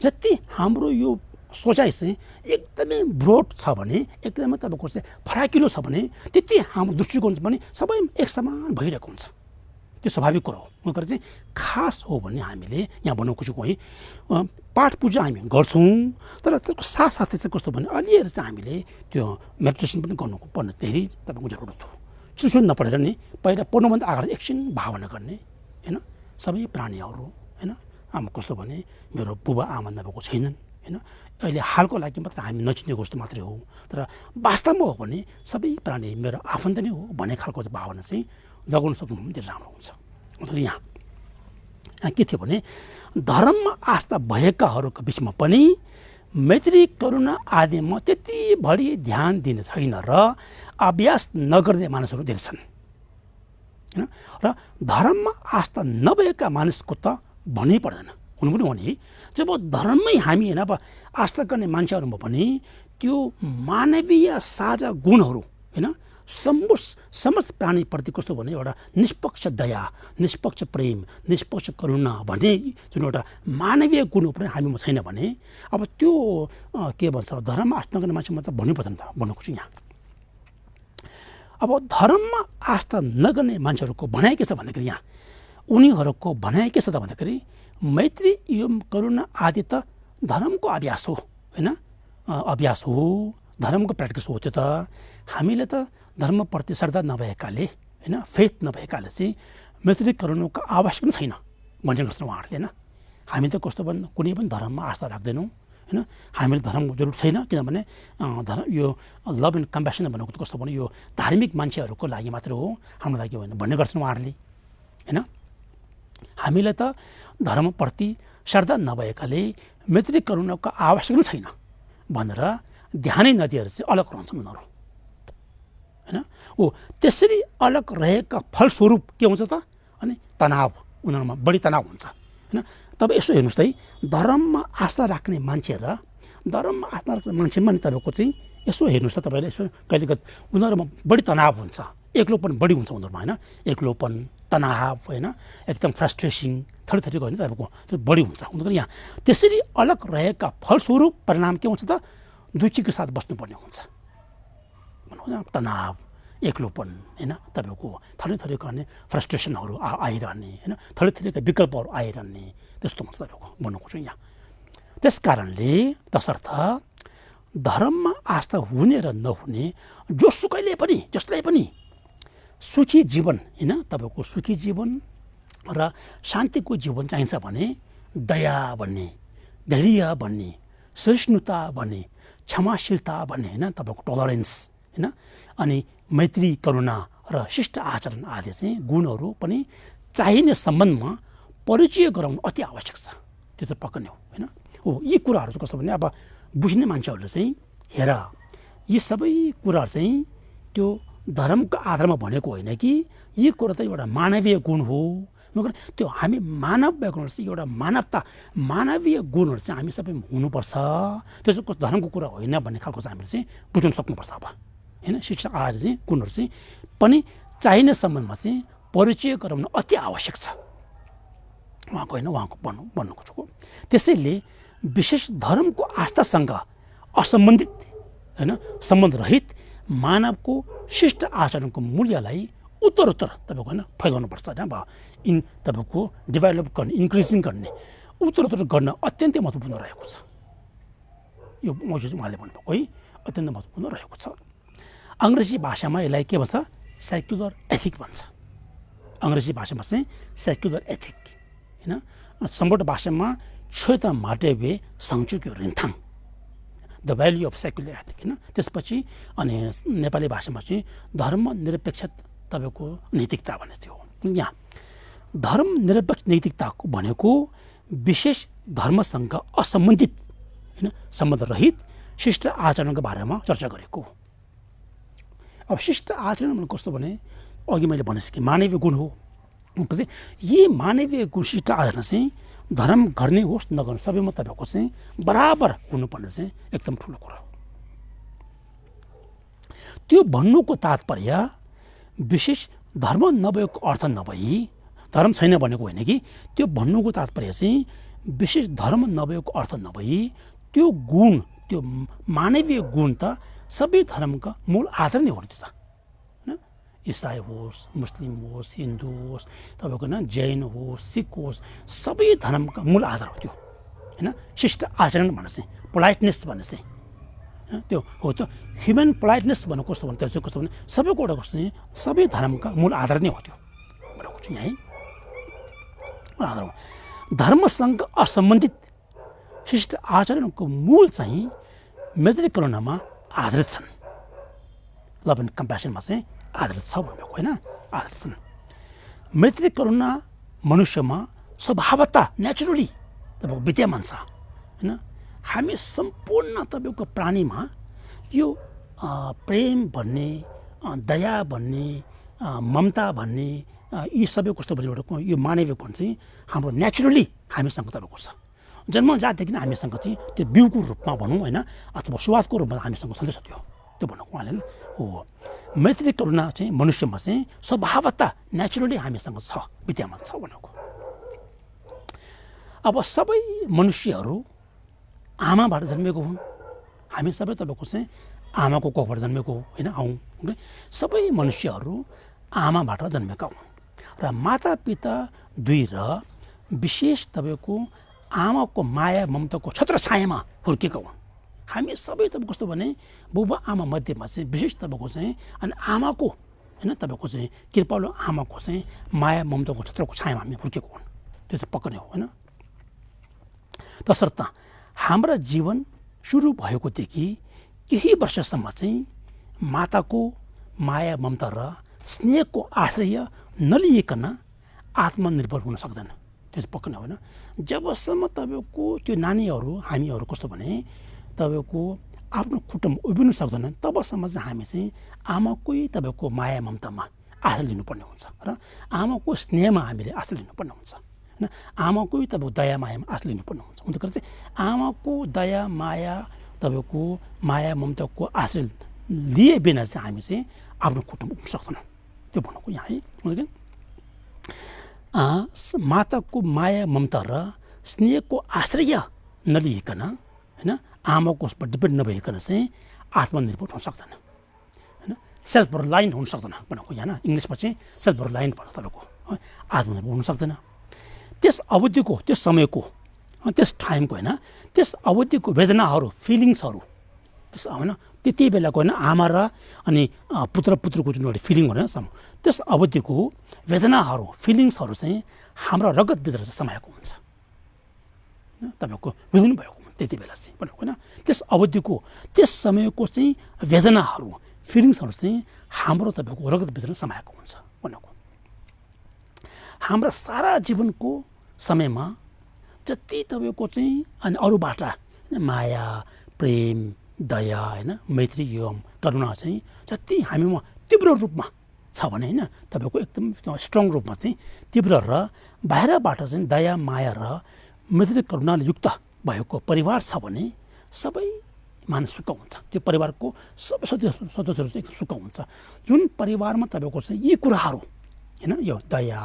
जति हाम्रो यो सोचाइ चाहिँ एकदमै ब्रोड छ भने एकदमै तपाईँको चाहिँ फराकिलो छ भने त्यति हाम्रो दृष्टिकोण पनि सबै एक समान भइरहेको हुन्छ त्यो स्वाभाविक कुरा हो चाहिँ खास हो भने हामीले यहाँ भन्नु खोजेको है पाठ पूजा हामी गर्छौँ तर त्यसको साथसाथै चाहिँ कस्तो भने अलिअलि चाहिँ हामीले त्यो मेडिटेसन पनि गर्नुपर्ने धेरै तपाईँको जरुरत हो सुन नपढेर नि पहिला पढ्नुभन्दा अगाडि एकछिन भावना गर्ने होइन सबै प्राणीहरू होइन आमा कस्तो भने मेरो बुबा आमा नभएको छैनन् होइन अहिले हालको लागि मात्र हामी नचिनेको जस्तो मात्रै हो तर वास्तवमा हो भने सबै प्राणी मेरो आफन्त नै हो भन्ने खालको भावना चाहिँ जगाउन सक्नु पनि धेरै राम्रो हुन्छ। तर यहाँ के थियो भने धर्ममा आस्था भएकाहरूको बिचमा पनि मैत्री करुणा आदिमा त्यति बढी ध्यान दिने छैन र अभ्यास नगर्ने मानिसहरू धेरै छन् होइन र धर्ममा आस्था नभएका मानिसको त भन्नै पर्दैन हुनु पनि हो नि जब धर्ममै हामी होइन अब आस्था गर्ने मान्छेहरूमा पनि त्यो मानवीय साझा गुणहरू होइन समस्त प्राणीप्रति कस्तो भने एउटा निष्पक्ष दया निष्पक्ष प्रेम निष्पक्ष करुणा भन्ने जुन एउटा मानवीय गुण पनि हामीमा छैन भने अब त्यो के भन्छ धर्ममा आस्था गर्ने मान्छेमा त भन्नु पर्दैन त भन्नु खोज्छु यहाँ। अब धर्ममा आस्था नगर्ने मान्छेहरूको भनाइ के छ भन्दाखेरि यहाँ उनीहरूको भनाइ के छ त भन्दाखेरि मैत्री एवं करुणा आदि त धर्मको अभ्यास हो होइन अभ्यास हो धर्मको प्र्याक्टिस हो त्यो त हामीले त धर्मप्रति श्रद्धा नभएकाले होइन फेथ नभएकाले चाहिँ मैत्री करुणाको आवश्यक नै छैन भन्ने गर्छन् उहाँहरूले होइन हामी त कस्तो भने कुनै पनि धर्ममा आस्था राख्दैनौँ होइन हामीले धर्मको जरुरत छैन किनभने धर्म यो लभ एन्ड कम्प्यासन भनेको त कस्तो भने यो धार्मिक मान्छेहरूको लागि मात्र हो हाम्रो लागि होइन भन्ने गर्छन् उहाँहरूले होइन हामीलाई त धर्मप्रति श्रद्धा नभएकाले मैत्री करुणाको आवश्यक नै छैन भनेर ध्यानै नदिएर चाहिँ अलग रहन्छन् उनीहरू होइन हो त्यसरी अलग रहेका फलस्वरूप के हुन्छ त अनि तनाव उनीहरूमा बढी तनाव हुन्छ होइन। तब यसो हेर्नुहोस् त है धर्ममा आस्था राख्ने मान्छे र धर्ममा आस्था राख्ने मान्छेमा नि तपाईँको चाहिँ यसो हेर्नुहोस् त तपाईँले यसो कहिलेकहिले उनीहरूमा बढी तनाव हुन्छ, एक्लोपन बढी हुन्छ उनीहरूमा होइन, एक्लोपन तनाव होइन एकदम फ्रस्ट्रेसन थरीथरीको होइन तपाईँको त्यो बढी हुन्छ उनीहरूको यहाँ। त्यसरी अलग रहेका फलस्वरूप परिणाम के हुन्छ त दुःखीको साथ बस्नुपर्ने हुन्छ भनौँ न, तनाव एक्लोपन होइन तपाईँको थरीथरीको अनि फ्रस्ट्रेसनहरू आइरहने होइन थरीथरीका विकल्पहरू आइरहने त्यस्तो हुन्छ तपाईँको भन्नु खोज्छु यहाँ। त्यस कारणले तसर्थ धर्ममा आस्था हुने र नहुने जोसुकैले पनि जसलाई पनि सुखी जीवन होइन तपाईँको सुखी जीवन र शान्तिको जीवन चाहिन्छ भने दया भन्ने, धैर्य भन्ने, सहिष्णुता भन्ने, क्षमाशीलता भन्ने होइन तपाईँको टलरेन्स होइन अनि मैत्री करुणा र शिष्ट आचरण आदि चाहिँ गुणहरू पनि चाहिने सम्बन्धमा परिचय गराउनु अति आवश्यक छ। त्यो चाहिँ पक्का नै हो होइन। हो यी कुराहरू चाहिँ कस्तो भने अब बुझ्ने मान्छेहरूले चाहिँ हेर यी सबै कुराहरू चाहिँ त्यो धर्मको आधारमा भनेको होइन कि यी कुरा त एउटा मानवीय गुण हो, मगर त्यो हामी मानव भएको चाहिँ एउटा मानवीय गुणहरू चाहिँ हामी सबै हुनुपर्छ, त्यो चाहिँ धर्मको कुरा होइन भन्ने खालको चाहिँ हामीले चाहिँ बुझ्न सक्नुपर्छ अब होइन। शिक्षा आदि चाहिँ गुणहरू चाहिँ पनि चाहिने सम्बन्धमा चाहिँ परिचय गराउन अति आवश्यक छ उहाँको होइन, उहाँको भन्नु खोजेको। त्यसैले विशेष धर्मको आस्थासँग असम्बन्धित होइन सम्बन्ध रहित मानवको शिष्ट आचरणको मूल्यलाई उत्तरोत्तर तपाईँको होइन फैलाउनुपर्छ होइन। अब तपाईँको डेभलप गर्ने इन्क्रिजिङ गर्ने उत्तरोत्तर गर्न अत्यन्तै महत्त्वपूर्ण रहेको छ। यो उहाँले भन्नुभएको है अत्यन्त महत्त्वपूर्ण रहेको छ। अङ्ग्रेजी भाषामा यसलाई के भन्छ सेक्युलर एथिक भन्छ। अङ्ग्रेजी भाषामा चाहिँ सेक्युलर एथिक होइन, सम्बोट भाषामा छोता माटेवे सङ्चुक्यो रिन्थाङ the value of secular ethic होइन। त्यसपछि अनि नेपाली भाषामा चाहिँ धर्मनिरपेक्ष तपाईँको नैतिकता भन्ने थियो। यहाँ धर्मनिरपेक्ष नैतिकताको भनेको विशेष धर्मसँग असम्बन्धित होइन सम्बन्ध रहित शिष्ट आचरणको बारेमा चर्चा गरेको। अब शिष्ट आचरण भनेको कस्तो भने अघि मैले भनिसकेँ मानवीय गुण हो। पछि यी मानवीय गुण शिष्ट आचरण चाहिँ धर्म गर्ने होस् नगर्ने सबैमा तपाईँको चाहिँ बराबर हुनुपर्ने चाहिँ एकदम ठुलो कुरा हो। त्यो भन्नुको तात्पर्य विशेष धर्म नभएको अर्थ नभई धर्म छैन भनेको होइन कि त्यो भन्नुको तात्पर्य चाहिँ विशेष धर्म नभएको अर्थ नभई त्यो गुण त्यो मानवीय गुण त सबै धर्मका मूल आधार नै हो नि त्यो त होइन। इसाई होस् मुस्लिम होस् हिन्दू होस् तपाईँको होइन जैन होस् सिख होस् सबै धर्मका मूल आधार हो त्यो होइन। शिष्ट आचरण भन्ने चाहिँ पोलाइटनेस भन्ने चाहिँ त्यो हो। त्यो ह्युमन पोलाइटनेस भन्नु कस्तो भने त्यो चाहिँ कस्तो भने सबैको एउटा कस्तो चाहिँ सबै धर्मका मूल आधार नै हो त्यो भनेको चाहिँ है आधार हो। धर्मसँग असम्बन्धित शिष्ट आचरणको मूल चाहिँ मैत्री करुणामा आधारित छन्, लभ एन्ड कम्प्यासनमा चाहिँ आधारित छ भनेको होइन आधारित छन्। मैत्री करुणा मनुष्यमा स्वभावतः नेचुरली तपाईँको विद्यमान छ होइन। हामी सम्पूर्ण तपाईँको प्राणीमा यो प्रेम भन्ने दया भन्ने ममता भन्ने यी सबै कस्तो भनेको यो मानवीय गुण चाहिँ हाम्रो नेचुरली हामीसँग तपाईँको छ। जन्मजातदेखि नै हामीसँग चाहिँ त्यो बिउको रूपमा भनौँ होइन अथवा सुवादको रूपमा हामीसँग छँदैछ त्यो भन्नुको उहाँले हो। मैत्री करुणा चाहिँ मनुष्यमा चाहिँ स्वभावतः नेचुरली हामीसँग छ विद्यमान छ भनेको। अब सबै मनुष्यहरू आमाबाट जन्मेको हुन्, हामी सबै तपाईँको चाहिँ आमाको कोखबाट जन्मेको हो होइन हौँ। सबै मनुष्यहरू आमाबाट जन्मेका हुन् र मातापिता दुई र विशेष तपाईँको आमाको माया ममताको छत्र छायामा हुर्केका हुन्। हामी सबै तपाईँको कस्तो भने बुबा आमा मध्येमा चाहिँ विशेष तपाईँको चाहिँ अनि आमाको होइन तपाईँको चाहिँ कृपालु आमाको चाहिँ माया ममताको छत्रको छायामा हामी हुर्केको हुन्। त्यो चाहिँ पक्का नै हो होइन। तसर्थ हाम्रा जीवन सुरु भएकोदेखि केही वर्षसम्म चाहिँ माताको माया ममता र स्नेहको आश्रय नलिइकन आत्मनिर्भर हुन सक्दैन। त्यो चाहिँ पक्का नै होइन। जबसम्म तपाईँको त्यो नानीहरू हामीहरू कस्तो भने तपाईँको आफ्नो खुट्टामा उभिनु सक्दैन तबसम्म चाहिँ हामी चाहिँ आमाकै तपाईँको माया ममतामा आश्रय लिनुपर्ने हुन्छ र आमाको स्नेहमा हामीले आश्रय लिनुपर्ने हुन्छ होइन। आमाकै तपाईँको दया मायामा आश्रय लिनुपर्ने हुन्छ। हुन त चाहिँ आमाको दया माया तपाईँको माया ममताको आश्रय लिए बिना चाहिँ हामी चाहिँ आफ्नो खुट्टामा उभिन सक्दैनौँ। त्यो भन्नुको यहाँ है माताको माया ममता र स्नेहको आश्रय नलिइकन होइन आमाको उसमा डिपेन्ड नभइकन चाहिँ आत्मनिर्भर हुन सक्दैन होइन। सेल्फ रिलायन्ट हुन सक्दैन भनेको यहाँ इङ्ग्लिसमा चाहिँ सेल्फ रिलायन्ट भन्छ तपाईँको आत्मनिर्भर हुन सक्दैन। त्यस अवधिको त्यस समयको त्यस टाइमको होइन त्यस अवधिको वेदनाहरू फिलिङ्सहरू त्यस होइन त्यति बेलाको होइन आमा र अनि पुत्र पुत्रको जुन एउटा फिलिङ हो त्यस अवधिको वेदनाहरू फिलिङ्सहरू चाहिँ हाम्रो रगतभित्र चाहिँ समाएको हुन्छ होइन तपाईँको बुझ्नु भएको त्यति बेला चाहिँ भनेको होइन। त्यस अवधिको त्यस समयको चाहिँ वेदनाहरू फिलिङ्सहरू चाहिँ हाम्रो तपाईँको रगतभित्र समाएको हुन्छ भनेको। हाम्रा सारा जीवनको समयमा जति तपाईँको चाहिँ अनि अरूबाट माया प्रेम दया होइन मैत्री एवं करुणा चाहिँ जति हामीमा तीव्र रूपमा छ भने होइन तपाईँको एकदम स्ट्रङ रूपमा चाहिँ तीव्र र बाहिरबाट चाहिँ दया माया र मैत्री करुणाले युक्त भएको परिवार छ भने सबै मानस सुख हुन्छ। त्यो परिवारको सबै सदस्यहरू चाहिँ एकदम सुख हुन्छ। जुन परिवारमा तपाईँको चाहिँ यी कुराहरू होइन यो दया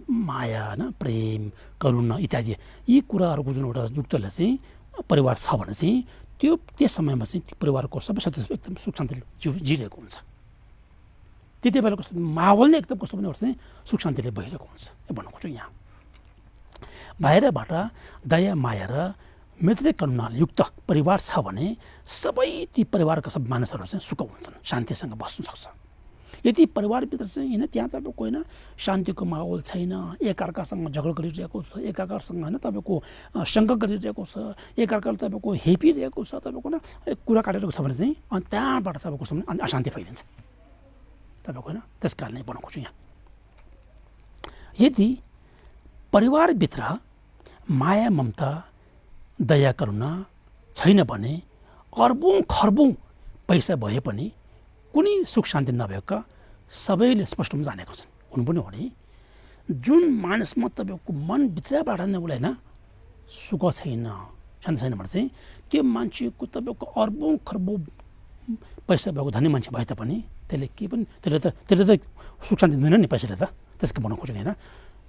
माया होइन प्रेम करुणा इत्यादि यी कुराहरूको जुन एउटा युक्तले चाहिँ परिवार छ भने चाहिँ त्यस समयमा चाहिँ परिवारको सबै सदस्यहरू एकदम सुख शान्तिले जिरहेको हुन्छ। त्यति बेला कस्तो माहौल नै एकदम कस्तो पनि चाहिँ सुख शान्तिले भइरहेको हुन्छ भन्नु खोज्छु। यहाँ बाहिरबाट दया माया र मैत्री करुणाले युक्त परिवार छ भने सबै ती परिवारका सब मानिसहरू चाहिँ सुख हुन्छन् शान्तिसँग बस्नु सक्छ। यदि परिवारभित्र चाहिँ होइन त्यहाँ तपाईँको होइन शान्तिको माहौल छैन एकअर्कासँग झगडा गरिरहेको छ एकअर्कासँग होइन तपाईँको शङ्का गरिरहेको छ एकअर्काले तपाईँको हेपिरहेको छ तपाईँको न कुरा काटिरहेको छ भने चाहिँ अनि त्यहाँबाट तपाईँको अनि अशान्ति फैलिन्छ तपाईँको होइन। त्यस कारणले बनाएको छु यहाँ यदि परिवारभित्र माया ममता दया करुणा छैन भने अर्बौँ खर्बौँ पैसा भए पनि कुनै सुख शान्ति नभएका सबैले स्पष्टमा जानेको छन्। हुनु पनि हो नि जुन मानिसमा तपाईँको मनभित्रबाट नै उसलाई होइन सुख छैन शान्ति छैन भने चाहिँ त्यो मान्छेको तपाईँको अर्बौँ खर्बौँ पैसा भएको धनी मान्छे भए तापनि त्यसले के पनि त्यसले त सुख शान्ति दिँदैन नि पैसाले त। त्यसको भन्न खोजेको होइन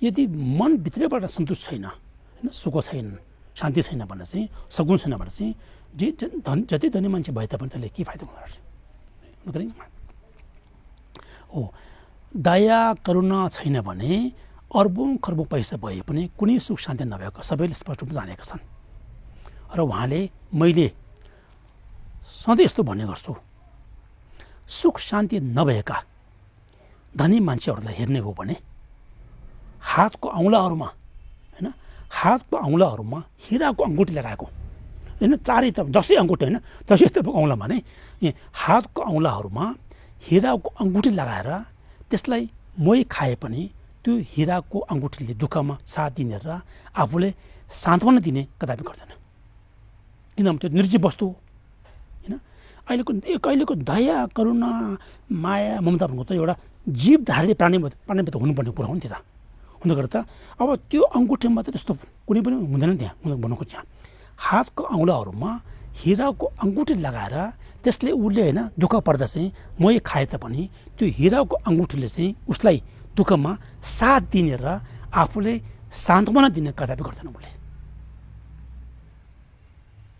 यदि मनभित्रबाट सन्तुष्ट छैन होइन सुख छैन शान्ति छैन भने चाहिँ सगुन छैन भने चाहिँ जति धनी मान्छे भए तापनि त्यसले के फाइदा हुँदैन हो। दया करुणा छैन भने अर्बौँ खर्बौँ पैसा भए पनि कुनै सुख शान्ति नभएको सबैले स्पष्ट रूपमा जानेका छन्। र उहाँले मैले सधैँ यस्तो भन्ने गर्छु सुख शान्ति नभएका धनी मान्छेहरूलाई हेर्ने हो भने हातको औँलाहरूमा होइन हातको औँलाहरूमा हिराको अङ्गुठी लगाएको होइन चारै त 10 अङ्गुठी होइन 10 तपाईँको औँलामा नै हातको औँलाहरूमा हिराको अङ्गुठी लगाएर त्यसलाई मोही खाए पनि त्यो हिराको अङ्गुठीले दुःखमा साथ दिने र आफूले सान्त्वना दिने कदापि गर्दैन किनभने त्यो निर्जीव वस्तु हो होइन। अहिलेको दया करुणा माया ममता भनेको त एउटा जीवधारी प्राणीभित्र हुनुपर्ने कुरा हो नि त्यो त। हुन गर्दा अब त्यो अङ्गुठीमा त त्यस्तो कुनै पनि हुँदैन त्यहाँ भन्नु खोज्छ। हातको औँलाहरूमा हिराको अङ्गुठी लगाएर त्यसले उसले होइन दुःख पर्दा चाहिँ मोही खाए तापनि त्यो हिराको अङ्गुठीले चाहिँ उसलाई दुःखमा साथ दिने र आफूले सान्त्वना दिने कदापि गर्दैन उसले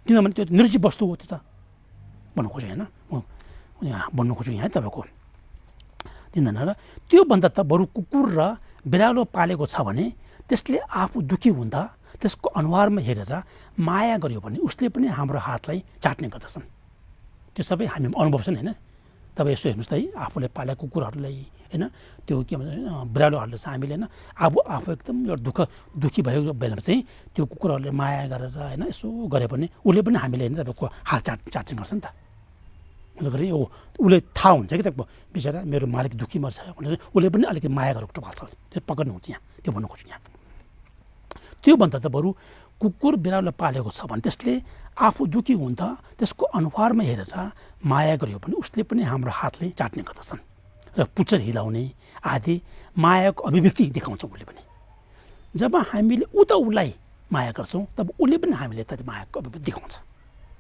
किनभने त्यो निर्जीव वस्तु हो त्यो त भन्नु खोजेँ होइन यहाँ भन्नु खोजेँ यहाँ तपाईँको दिँदैन। र त्योभन्दा त बरु कुकुर र बिरालो पालेको छ भने त्यसले आफू दुःखी हुँदा त्यसको अनुहारमा हेरेर माया गर्यो भने उसले पनि हाम्रो हातलाई चाट्ने गर्दछन्। त्यो सबै हामी अनुभव छन् होइन। तपाईँ यसो हेर्नुहोस् त है आफूले पालेको कुकुरहरूलाई होइन त्यो के भन्छ बिरालोहरूले चाहिँ हामीले होइन आफू एकदम एउटा दुःखी भएको बेलामा चाहिँ त्यो कुकुरहरूले माया गरेर होइन यसो गरे पनि उसले पनि हामीले होइन तपाईँको हात चाट्ने गर्छ नि त। अन्तखेरि उसले थाहा हुन्छ कि तपाईँको बिचरा मेरो मालिक दुःखी मर्छ भनेर उसले पनि अलिकति माया गरेको टोकाल्छ त्यो पक्कै हुन्छ यहाँ त्यो भन्नु खोज्छु यहाँ। त्योभन्दा त बरु कुकुर बिरालो पालेको छ भने त्यसले आफू दुःखी हुँदा त्यसको अनुहारमा हेरेर माया गर्यो भने उसले पनि हाम्रो हातले चाट्ने गर्दछन् र पुच्छर हिलाउने आदि मायाको अभिव्यक्ति देखाउँछ उसले पनि। जब हामीले उसलाई माया गर्छौँ तब उसले पनि हामीले त मायाको अभिव्यक्ति देखाउँछ।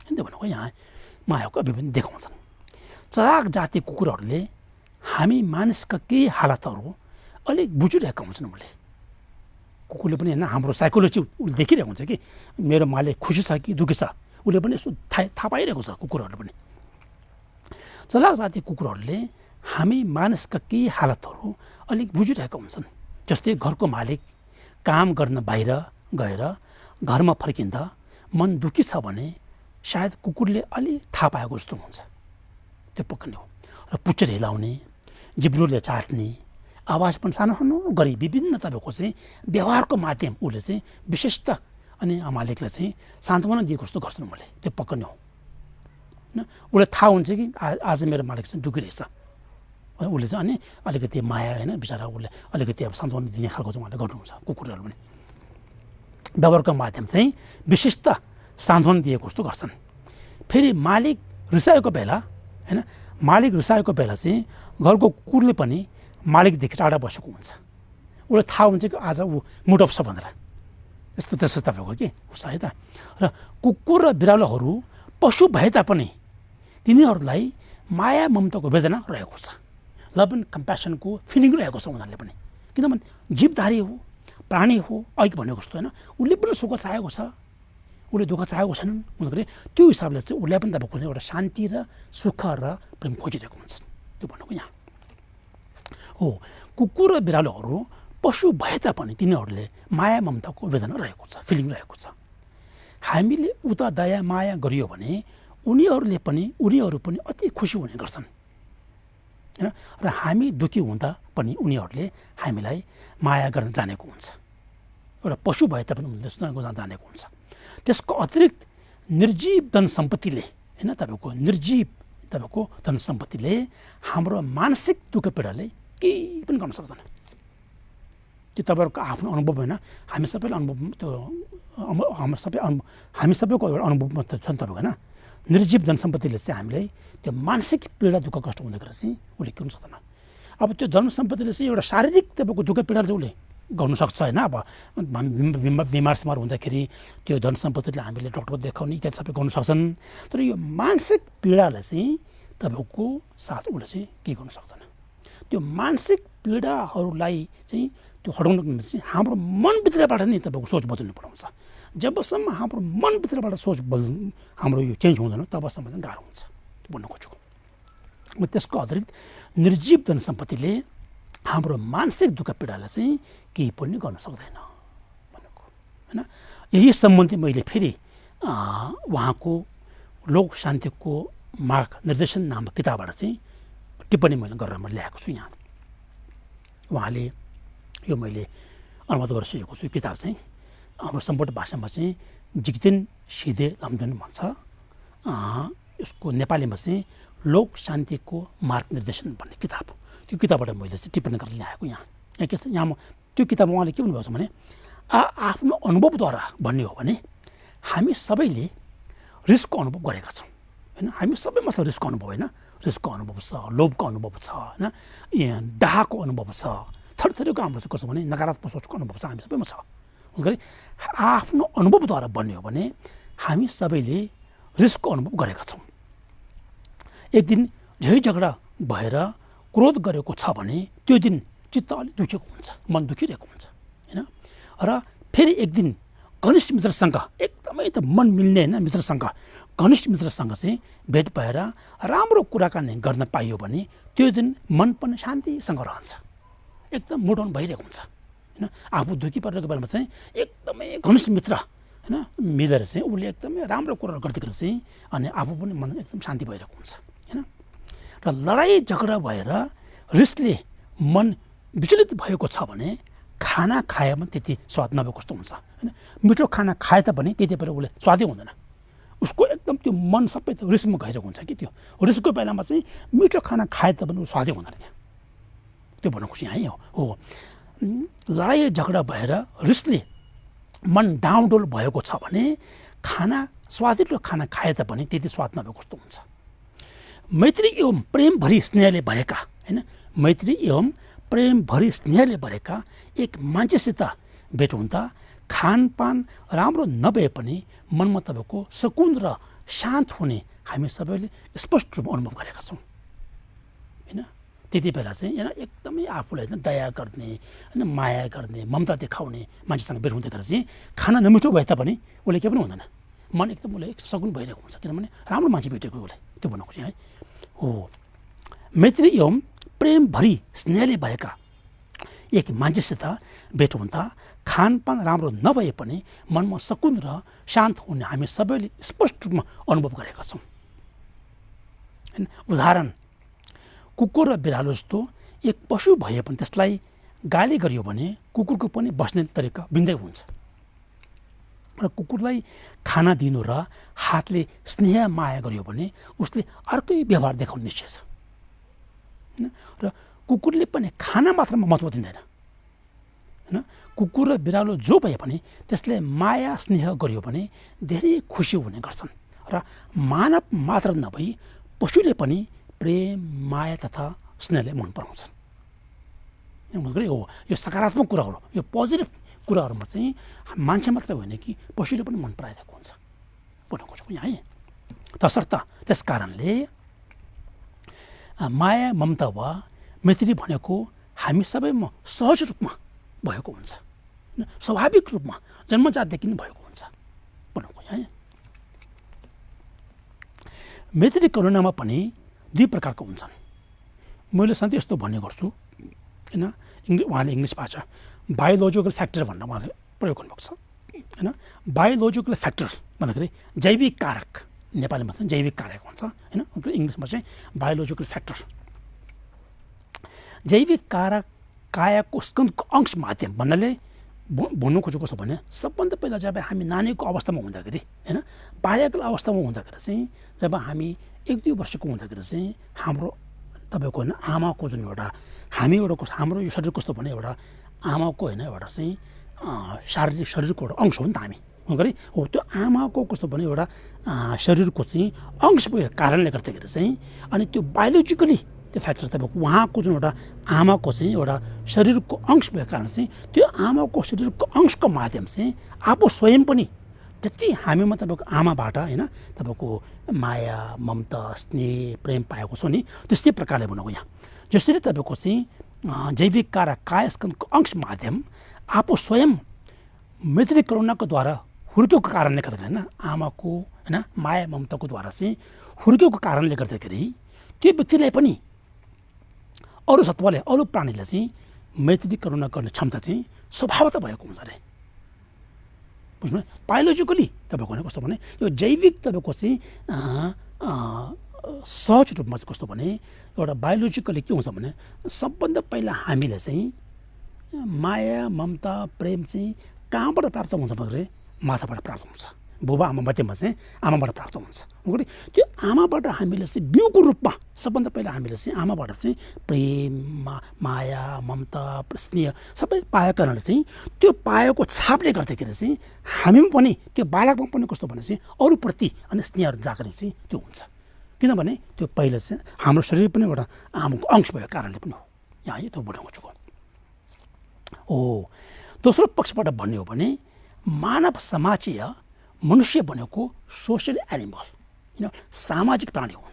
त्यो भनेको यहाँ मायाको अभिव्यक्ति देखाउँछन्। चराक जाति कुकुरहरूले हामी मानिसका केही हालतहरू अलिक बुझिरहेका हुन्छन्। उसले कुकुरले पनि होइन हाम्रो साइकोलोजी उसले देखिरहेको हुन्छ कि मेरो मालिक खुसी छ कि दुःखी छ, उसले पनि यसो थाहा पाइरहेको छ कुकुरहरूले पनि। चलाक जाति कुकुरहरूले हामी मानिसका केही हालतहरू अलिक बुझिरहेका हुन्छन्। जस्तै घरको मालिक काम गर्न बाहिर गएर घरमा फर्किँदा मन दुःखी छ भने सायद कुकुरले अलि थाहा पाएको जस्तो हुन्छ। त्यो पक्कै हो। र पुच्छर हिलाउने, जिब्रोले चाट्ने, आवाज पनि सानो सानो गरी विभिन्न तपाईँको चाहिँ व्यवहारको माध्यम उसले चाहिँ विशिष्ट अनि मालिकलाई चाहिँ सान्त्वना दिएको जस्तो गर्छन् मैले। त्यो पक्कै नै हो होइन। उसलाई थाहा हुन्छ कि आज मेरो मालिक चाहिँ दुःखी रहेछ, उसले चाहिँ अनि अलिकति माया होइन बिचरा उसले अलिकति अब सान्त्वना दिने खालको चाहिँ उहाँले गर्नुहुन्छ। कुकुरहरू पनि व्यवहारको माध्यम चाहिँ विशिष्ट सान्त्वना दिएको जस्तो गर्छन्। फेरि मालिक रिसाएको बेला होइन, मालिक रिसाएको बेला चाहिँ घरको कुकुरले पनि मालिकदेखि टाढा बसेको हुन्छ। उसलाई थाहा हुन्छ कि आज ऊ मुड अफ छ भनेर। यस्तो त्यस्तो तपाईँको के हुन्छ है त। र कुकुर र बिरालोहरू पशु भए तापनि तिनीहरूलाई माया ममताको वेदना रहेको छ, लभ एन्ड कम्प्यासनको फिलिङ रहेको छ उनीहरूले पनि। किनभने जीवधारी हो, प्राणी हो, अघि भनेको जस्तो होइन, उसले पनि सुख चाहेको छ, उसले दुःख चाहेको छैनन्। उनीहरूले त्यो हिसाबले चाहिँ उसलाई पनि तपाईँको चाहिँ एउटा शान्ति र सुख र प्रेम खोजिरहेको हुन्छ। त्यो भनेको यहाँ हो। कुकुर र बिरालोहरू पशु भए तापनि तिनीहरूले माया ममताको वेदना रहेको छ, फिलिङ रहेको छ। हामीले उता दया माया गरियो भने उनीहरू पनि अति खुसी हुने गर्छन् होइन। र हामी दुःखी हुँदा पनि उनीहरूले हामीलाई माया गर्न जानेको हुन्छ। एउटा पशु भए तापनि उनीहरूले जानेको हुन्छ। त्यसको अतिरिक्त निर्जीव धन सम्पत्तिले होइन तपाईँको निर्जीव तपाईँको धन सम्पत्तिले हाम्रो मानसिक दुःख पीडाले केही पनि गर्न सक्दैन। त्यो तपाईँहरूको आफ्नो अनुभव होइन, हामी सबैले अनुभव त्यो हामी सबैको एउटा अनुभव मात्र छ नि तपाईँको होइन। निर्जीव धन सम्पत्तिले चाहिँ हामीलाई त्यो मानसिक पीडा दुःख कष्ट हुँदै गरेर चाहिँ उसले के हुन सक्दैन। अब त्यो धन सम्पत्तिले चाहिँ एउटा शारीरिक तपाईँको दुःख पीडा चाहिँ उसले गर्नु सक्छ होइन। अब बिमार सिमार हुँदाखेरि त्यो धन सम्पत्तिले हामीले डक्टर देखाउने इत्यादि सबै गर्नु सक्छन्। तर यो मानसिक पीडालाई चाहिँ तपाईँको साथ उसले चाहिँ के गर्नु सक्दैन। त्यो मानसिक पीडाहरूलाई चाहिँ त्यो हटाउनको निम्ति चाहिँ हाम्रो मनभित्रबाट नै तपाईँको सोच बदल्नु पर्छ। जबसम्म हाम्रो मनभित्रबाट सोच हाम्रो यो चेन्ज हुँदैन तबसम्म चाहिँ गाह्रो हुन्छ। त्यो भन्नु खोजेको। त्यसको अतिरिक्त निर्जीव धन सम्पत्तिले हाम्रो मानसिक दुःख पीडालाई चाहिँ केही पनि गर्न सक्दैन भनेको होइन। यही सम्बन्धी मैले फेरि उहाँको लोक शान्तिको मार्ग निर्देशन नामक किताबबाट चाहिँ टिप्पणी मैले गरेर मैले ल्याएको छु यहाँ। उहाँले यो मैले अनुवाद गरिसकेको छु। किताब चाहिँ हाम्रो सम्पूर्ण भाषामा चाहिँ जिग्देन सिधे लम्देन भन्छ। यसको नेपालीमा चाहिँ लोक शान्तिको मार्ग निर्देशन भन्ने किताब, त्यो किताबबाट मैले चाहिँ टिप्पणी गरेर ल्याएको यहाँ। के छ यहाँ त्यो किताबमा उहाँले के भन्नुभएको छ भने आफ्नो अनुभवद्वारा भन्ने हो भने हामी सबैले रिस्कको अनुभव गरेका छौँ होइन। हामी सबैमा छ रिस्कको अनुभव होइन। रिस्कको अनुभव छ, लोभको अनुभव छ होइन, डाहाको अनुभव छ, थरीथरीको हाम्रो चाहिँ कसो भने नकारात्मक सोचको अनुभव छ, हामी सबैमा छ। गरी आफ्नो अनुभवद्वारा भन्ने हो भने हामी सबैले रिस्कको अनुभव गरेका छौँ। एक दिन झै झगडा भएर क्रोध गरेको छ भने त्यो दिन चित्त अलिक दुखेको हुन्छ, मन दुखिरहेको हुन्छ होइन। र फेरि एक दिन घनिष्ठ मित्रसँग एकदमै त मन मिल्ने होइन मित्रसँग घनिष्ठ मित्रसँग चाहिँ भेट भएर राम्रो कुराकानी गर्न पाइयो भने त्यो दिन मन पनि शान्तिसँग रहन्छ, एकदम मुड अन भइरहेको हुन्छ होइन। आफू दुःखी परेको बेलामा चाहिँ एकदमै घनिष्ठ मित्र होइन मिलेर चाहिँ उसले एकदमै राम्रो कुराहरू गर्दाखेरि चाहिँ अनि आफू पनि मन एकदम शान्ति भइरहेको हुन्छ होइन। र लडाइँ झगडा भएर रिसले मन विचलित भएको छ भने खाना खाएमा त्यति स्वाद नभएको जस्तो हुन्छ होइन। मिठो खाना खाए तापनि त्यति बेला उसले स्वादै हुँदैन, उसको एकदम त्यो मन सबै रिसमा गइरहेको हुन्छ कि त्यो रिसको बेलामा चाहिँ मिठो खाना खाए तापनि ऊ स्वादै हुँदैन त्यहाँ। त्यो भन्नु खुसी यहीँ हो। लडाइँ झगडा भएर रिसले मन डाउनडोल भएको छ भने खाना स्वादिलो खाना खाए तापनि त्यति स्वाद नभएको जस्तो हुन्छ। मैत्री एवं प्रेमभरि स्नेहले भरेका होइन, मैत्री एवं प्रेमभरि स्नेहले भरेका एक मान्छेसित भेट हुँदा खानपान राम्रो नभए पनि मनमा तपाईँको सुकुन र शान्त हुने हामी सबैले स्पष्ट रूपमा अनुभव गरेका छौँ होइन। त्यति बेला चाहिँ होइन एकदमै आफूलाई दया गर्ने होइन, माया गर्ने, ममता देखाउने मान्छेसँग भेट हुँदाखेरि चाहिँ खाना नमिठो भए तापनि उसले केही पनि हुँदैन, मन एकदम उसले सकुन भइरहेको हुन्छ, किनभने राम्रो मान्छे भेटेको उसलाई, त्यो भन्नु खोजेँ है। हो, मैत्री एवं प्रेमभरि स्नेहले भएका एक मान्छेसित भेट हुँदा खानपान राम्रो नभए पनि मनमा सकुन र शान्त हुने हामी सबैले स्पष्ट रूपमा अनुभव गरेका छौँ होइन। उदाहरण, कुकुर र बिरालो जस्तो एक पशु भए पनि त्यसलाई गाली गरियो भने कुकुरको पनि बस्ने तरिका भिन्दै हुन्छ र कुकुरलाई खाना दिनु र हातले स्नेह माया गरियो भने उसले अर्कै व्यवहार देखाउनु निश्चय छ होइन। र कुकुरले पनि खाना मात्रमा महत्त्व दिँदैन होइन। कुकुर र बिरालो जो भए पनि त्यसले माया स्नेह गरियो भने धेरै खुसी हुने गर्छन् र मानव मात्र नभई पशुले पनि प्रेम माया तथा स्नेहले मन पराउँछन्। हो, यो सकारात्मक कुराहरू, यो पोजिटिभ कुराहरूमा चाहिँ मान्छे मात्रै होइन कि पशुले पनि मन पराइरहेको हुन्छ भन्नु खोजेको यहाँ है। तसर्थ त्यस कारणले माया ममता वा मैत्री भनेको हामी सबैमा सहज रूपमा भएको हुन्छ, स्वाभाविक रूपमा जन्मजातदेखि नै भएको हुन्छ भन्नुको यहाँ। मैत्री करुणामा पनि दुई प्रकारको हुन्छन्। मैले सधैँ यस्तो भन्ने गर्छु होइन, उहाँले इङ्ग्लिस भाषा बायोलोजिकल फ्याक्टर भनेर उहाँले प्रयोग गर्नुभएको छ होइन। बायोलोजिकल फ्याक्टर भन्दाखेरि जैविक कारक, नेपालीमा चाहिँ जैविक कारक भन्छ होइन, इङ्ग्लिसमा चाहिँ बायोलोजिकल फ्याक्टर। जैविक कारक कायको स्कन्दको अंश माध्यम भन्नाले भन्नु खोजेको छ भने सबभन्दा पहिला जब हामी नानीको अवस्थामा हुँदाखेरि होइन, बाल्यकाल अवस्थामा हुँदाखेरि चाहिँ जब हामी 1-2 वर्षको हुँदाखेरि चाहिँ हाम्रो तपाईँको होइन आमाको जुन एउटा हामी एउटा हाम्रो यो शरीर कस्तो भने एउटा आमाको होइन एउटा चाहिँ शरीरको एउटा अंश हो नि त हामी गरी हो। त्यो आमाको कस्तो भने एउटा शरीरको चाहिँ अंश भएको कारणले गर्दाखेरि चाहिँ अनि त्यो बायोलोजिकली त्यो फ्याक्टर तपाईँको उहाँको जुन एउटा आमाको चाहिँ एउटा शरीरको अंश भएको कारण चाहिँ त्यो आमाको शरीरको अंशको माध्यम चाहिँ आफू स्वयं पनि जति हामीमा तपाईँको आमाबाट होइन तपाईँको माया ममता स्नेह प्रेम पाएको छ नि, त्यस्तै प्रकारले भनेको यहाँ जसरी तपाईँको चाहिँ जैविक कारक कायस्कन्दको अंश माध्यम आफू स्वयं मैत्री करुणाको द्वारा हुर्केको कारणले गर्दाखेरि होइन, आमाको होइन माया ममताको द्वारा चाहिँ हुर्केको कारणले गर्दाखेरि त्यो व्यक्तिलाई पनि अरू सत्वले अरू प्राणीलाई चाहिँ मैत्री करुणा गर्ने क्षमता चाहिँ स्वभावतः भएको हुन्छ अरे बुझ्नु। बायोलोजिकली तपाईँको भने कस्तो भने यो जैविक तपाईँको चाहिँ सहज रूपमा चाहिँ कस्तो भने एउटा बायोलोजिकली के हुन्छ भने सबभन्दा पहिला हामीले चाहिँ माया ममता प्रेम चाहिँ कहाँबाट प्राप्त हुन्छ भने माताबाट प्राप्त हुन्छ, बुबा आमा मध्येमा चाहिँ आमाबाट प्राप्त हुन्छ। त्यो आमाबाट हामीले चाहिँ बिउको रूपमा सबभन्दा पहिला हामीले चाहिँ आमाबाट चाहिँ प्रेम माया ममता स्नेह सबै पाएको कारणले चाहिँ त्यो पाएको छापले गर्दाखेरि चाहिँ हामीमा पनि त्यो बालकमा पनि कस्तो भने चाहिँ अरूप्रति अनि स्नेहहरू जाग्ने चाहिँ त्यो हुन्छ, किनभने त्यो पहिला चाहिँ हाम्रो शरीर पनि एउटा आमाको अंश भएको कारणले पनि हो। यहाँ यो त्यो बुझाउँछु छु हो। दोस्रो पक्षबाट भन्ने हो भने मानव समाजीय मनुष्य भनेको सोसियल एनिमल होइन, सामाजिक प्राणी हो।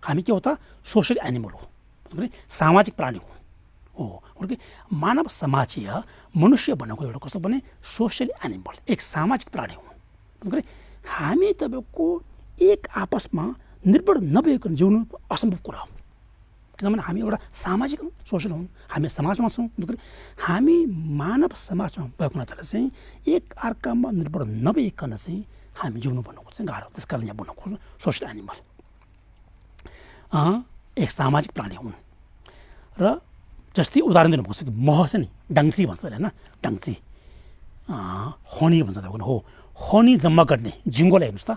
हामी के हो त सोसियल एनिमल हो, सामाजिक प्राणी हो। मानव समाजीय मनुष्य भनेको एउटा कस्तो भने सोसियल एनिमल, एक सामाजिक प्राणी हो। हामी तपाईँको एक आपसमा निर्भर नभइकन जिउनु असम्भव कुरा हो, किनभने हामी एउटा सामाजिक सोसियल हौँ, हामी समाजमा छौँ। हामी मानव समाजमा भएको हुनाले चाहिँ एक अर्कामा निर्भर नभइकन चाहिँ हामी जिउनु भन्नुको चाहिँ गाह्रो, त्यस कारण यहाँ भन्नुको सोसियल एनिमल एक सामाजिक प्राणी हुन्। र जस्तै उदाहरण दिनुपर्छ कि मह छ नि, डङ्सी भन्छ होइन, डङ्सी हनी भन्छ तपाईँको हो, हनी जम्मा गर्ने जिङ्गोलाई हेर्नुहोस् त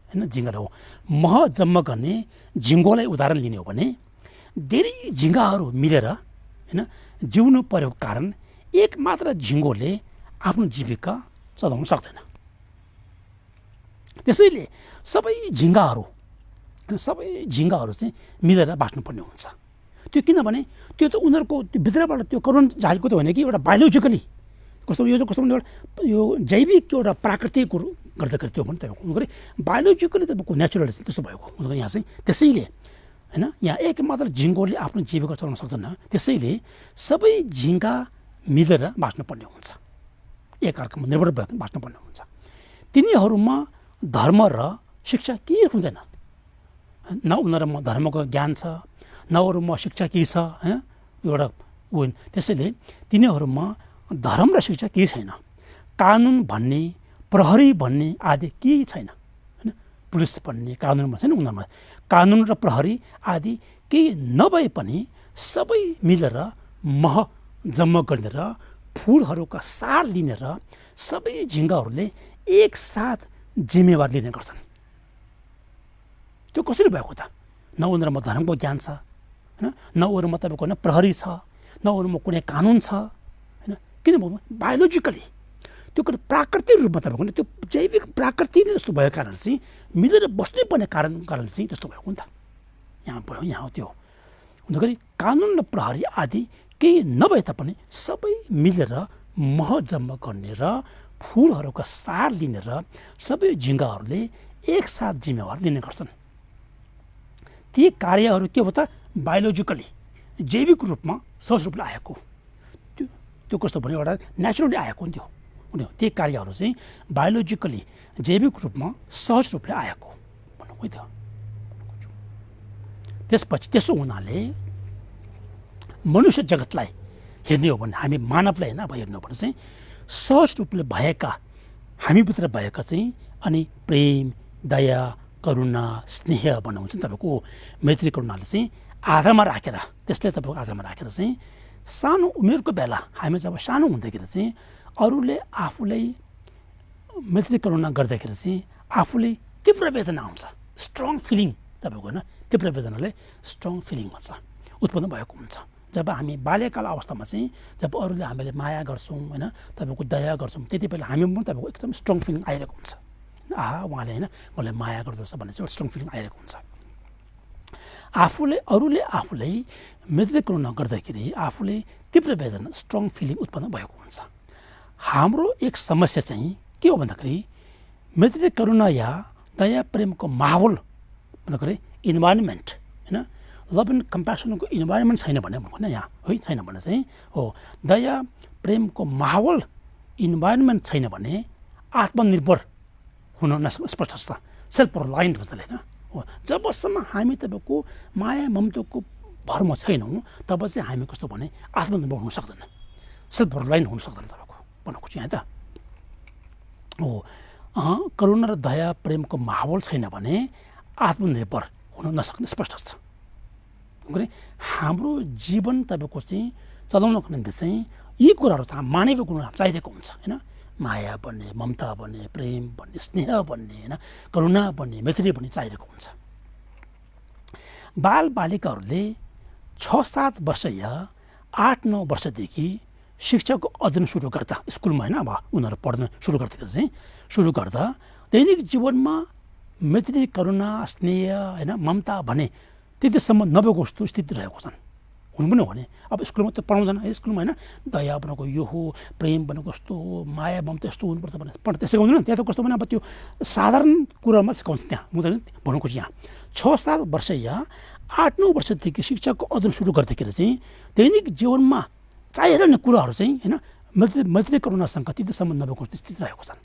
होइन, जिङ्गालाई हो। मह जम्मा गर्ने जिङ्गोलाई उदाहरण लिने हो भने धेरै झिङ्गाहरू मिलेर होइन जिउनु परेको कारण एक मात्र झिङ्गोले आफ्नो जीविका चलाउन सक्दैन। त्यसैले सबै झिङ्गाहरू चाहिँ मिलेर बाँच्नुपर्ने हुन्छ। त्यो किनभने त्यो त उनीहरूको भित्रबाट त्यो करुण झालेको त होइन कि एउटा बायोलोजिकली कस्तो यो चाहिँ कस्तो भने यो जैविक एउटा प्राकृतिक गर्दाखेरि त्यो पनि तपाईँको हुनु गरी बायोलोजिकली तपाईँको नेचुरल त्यस्तो भएको हुनु गरी यहाँ चाहिँ। त्यसैले होइन यहाँ एक मात्र झिङ्गोले आफ्नो जीविका चलाउन सक्दैन। त्यसैले सबै झिङ्गा मिलेर बाँच्नुपर्ने हुन्छ, एकअर्कामा निर्भर भएर बाँच्नुपर्ने हुन्छ। तिनीहरूमा धर्म र शिक्षा केही हुँदैन, न उनीहरूमा धर्मको ज्ञान छ न अरूमा शिक्षा केही छ, होइन एउटा ऊ। त्यसैले तिनीहरूमा धर्म र शिक्षा केही छैन, कानुन भन्ने प्रहरी भन्ने आदि केही छैन, होइन पुलिस भन्ने कानुनमा छैन उनीहरूमा। कानुन र प्रहरी आदि केही नभए पनि सबै मिलेर मह जम्मा गरेर फुलहरूका सार लिनेर सबै झिङ्गाहरूले एकसाथ जिम्मेवार लिने गर्छन्। त्यो कसरी भएको त? न उनीहरूमा धर्मको ज्ञान छ, होइन न अरूमा तपाईँको न प्रहरी छ, न अरूमा कुनै कानुन छ, होइन किन भन्नु बायोलोजिकली त्यो कुरो प्राकृतिक रूपमा तपाईँको त्यो जैविक प्राकृतिक जस्तो भएको कारण चाहिँ मिलेर बस्नै पर्ने कारण चाहिँ त्यस्तो भएको नि त। यहाँ भयो यहाँ त्यो हुँदै गरी कानुन र प्रहरी आदि केही नभए तापनि सबै मिलेर मह जम्मा गर्ने र फुलहरूका सार लिने र सबै झिङ्गाहरूले एकसाथ जिम्मेवार लिने गर्छन्। ती कार्यहरू के हो त? बायोलोजिकली जैविक रूपमा सहज रूपले आएको त्यो कस्तो भने एउटा नेचुरली आएको त्यो हुने हो। ती कार्यहरू चाहिँ बायोलोजिकली जैविक रूपमा सहज रूपले आएको भन्नु हो त्यो। त्यसपछि त्यसो हुनाले मनुष्य जगतलाई हेर्ने हो भने हामी मानवलाई होइन अब हेर्ने हो भने चाहिँ सहज रूपले भएका हामीभित्र भएका चाहिँ अनि प्रेम दया करुणा स्नेह बनाउँछ तपाईँको मैत्री करुणाले चाहिँ आधारमा राखेर त्यसले तपाईँको आधारमा राखेर चाहिँ सानो उमेरको बेला हामी जब सानो हुँदाखेरि चाहिँ अरूले आफूलाई मैत्री करुणा गर्दाखेरि चाहिँ आफूले तीव्र वेदना आउँछ, स्ट्रङ फिलिङ तपाईँको होइन तीव्र वेदनाले स्ट्रङ फिलिङ हुन्छ उत्पन्न भएको हुन्छ। जब हामी बाल्यकाल अवस्थामा चाहिँ जब अरूले हामीले माया गर्छौँ होइन तपाईँको दया गर्छौँ त्यति बेला हामी पनि तपाईँको एकदम स्ट्रङ फिलिङ आइरहेको हुन्छ। आहा उहाँले होइन मलाई माया गर्दछ भन्ने चाहिँ स्ट्रङ फिलिङ आइरहेको हुन्छ। अरूले आफूलाई मैत्री करुणा गर्दाखेरि आफूले तीव्र वेदना स्ट्रङ फिलिङ उत्पन्न भएको हुन्छ। हाम्रो एक समस्या चाहिँ के हो भन्दाखेरि मैत्री करुणा या दया प्रेमको माहौल भन्दाखेरि इन्भाइरोमेन्ट होइन लभ एन्ड कम्प्यासनको इन्भाइरोमेन्ट छैन भने होइन यहाँ है छैन भने चाहिँ हो दया प्रेमको माहौल इन्भाइरोमेन्ट छैन भने आत्मनिर्भर हुन नसक्ने स्पष्ट छ। सेल्फ रिलायन्ट भन्छ होइन हो जबसम्म हामी तपाईँको माया ममताको भरमा छैनौँ तब चाहिँ हामी कस्तो भने आत्मनिर्भर हुन सक्दैन, सेल्फ रिलायन्ट हुन सक्दैन तपाईँको भन्नु खोज्छु यहाँ त हो। करुणा र दया प्रेमको माहौल छैन भने आत्मनिर्भर हुन नसक्ने स्पष्ट छ। हाम्रो जीवन तपाईँको चाहिँ चलाउनको निम्ति चाहिँ यी कुराहरू चाहिँ मानवीय गुणहरू चाहिरहेको हुन्छ होइन माया भन्ने ममता भन्ने प्रेम भन्ने स्नेह भन्ने होइन करुणा भन्ने मैत्री भन्ने चाहिरहेको हुन्छ। बालबालिकाहरूले 6-7 वर्ष या 8-9 वर्षदेखि शिक्षाको अध्ययन सुरु गर्दा स्कुलमा होइन अब उनीहरू पढ्न सुरु गर्दा दैनिक जीवनमा मैत्री करुणा स्नेह होइन ममता भने त्यतिसम्म नभएको जस्तो स्थिति रहेको छन्। हुनु पनि हो भने अब स्कुलमा त पढाउँदैन, स्कुलमा होइन दया भनेको यो हो प्रेम भनेको कस्तो हो माया ममता यस्तो हुनुपर्छ भने त्यसै सिकाउँदैन। त्यहाँ त कस्तो भने अब त्यो साधारण कुरामा सिकाउँछ त्यहाँ हुँदैन भन्नु खोज्छु। यहाँ 6-7 वर्ष या 8-9 वर्षदेखि शिक्षाको अध्ययन सुरु गर्दाखेरि चाहिँ दैनिक जीवनमा चाहिरहने कुराहरू चाहिँ होइन मैत्री करुणासँग त्यतिसम्म नभएको स्थिति रहेको छन्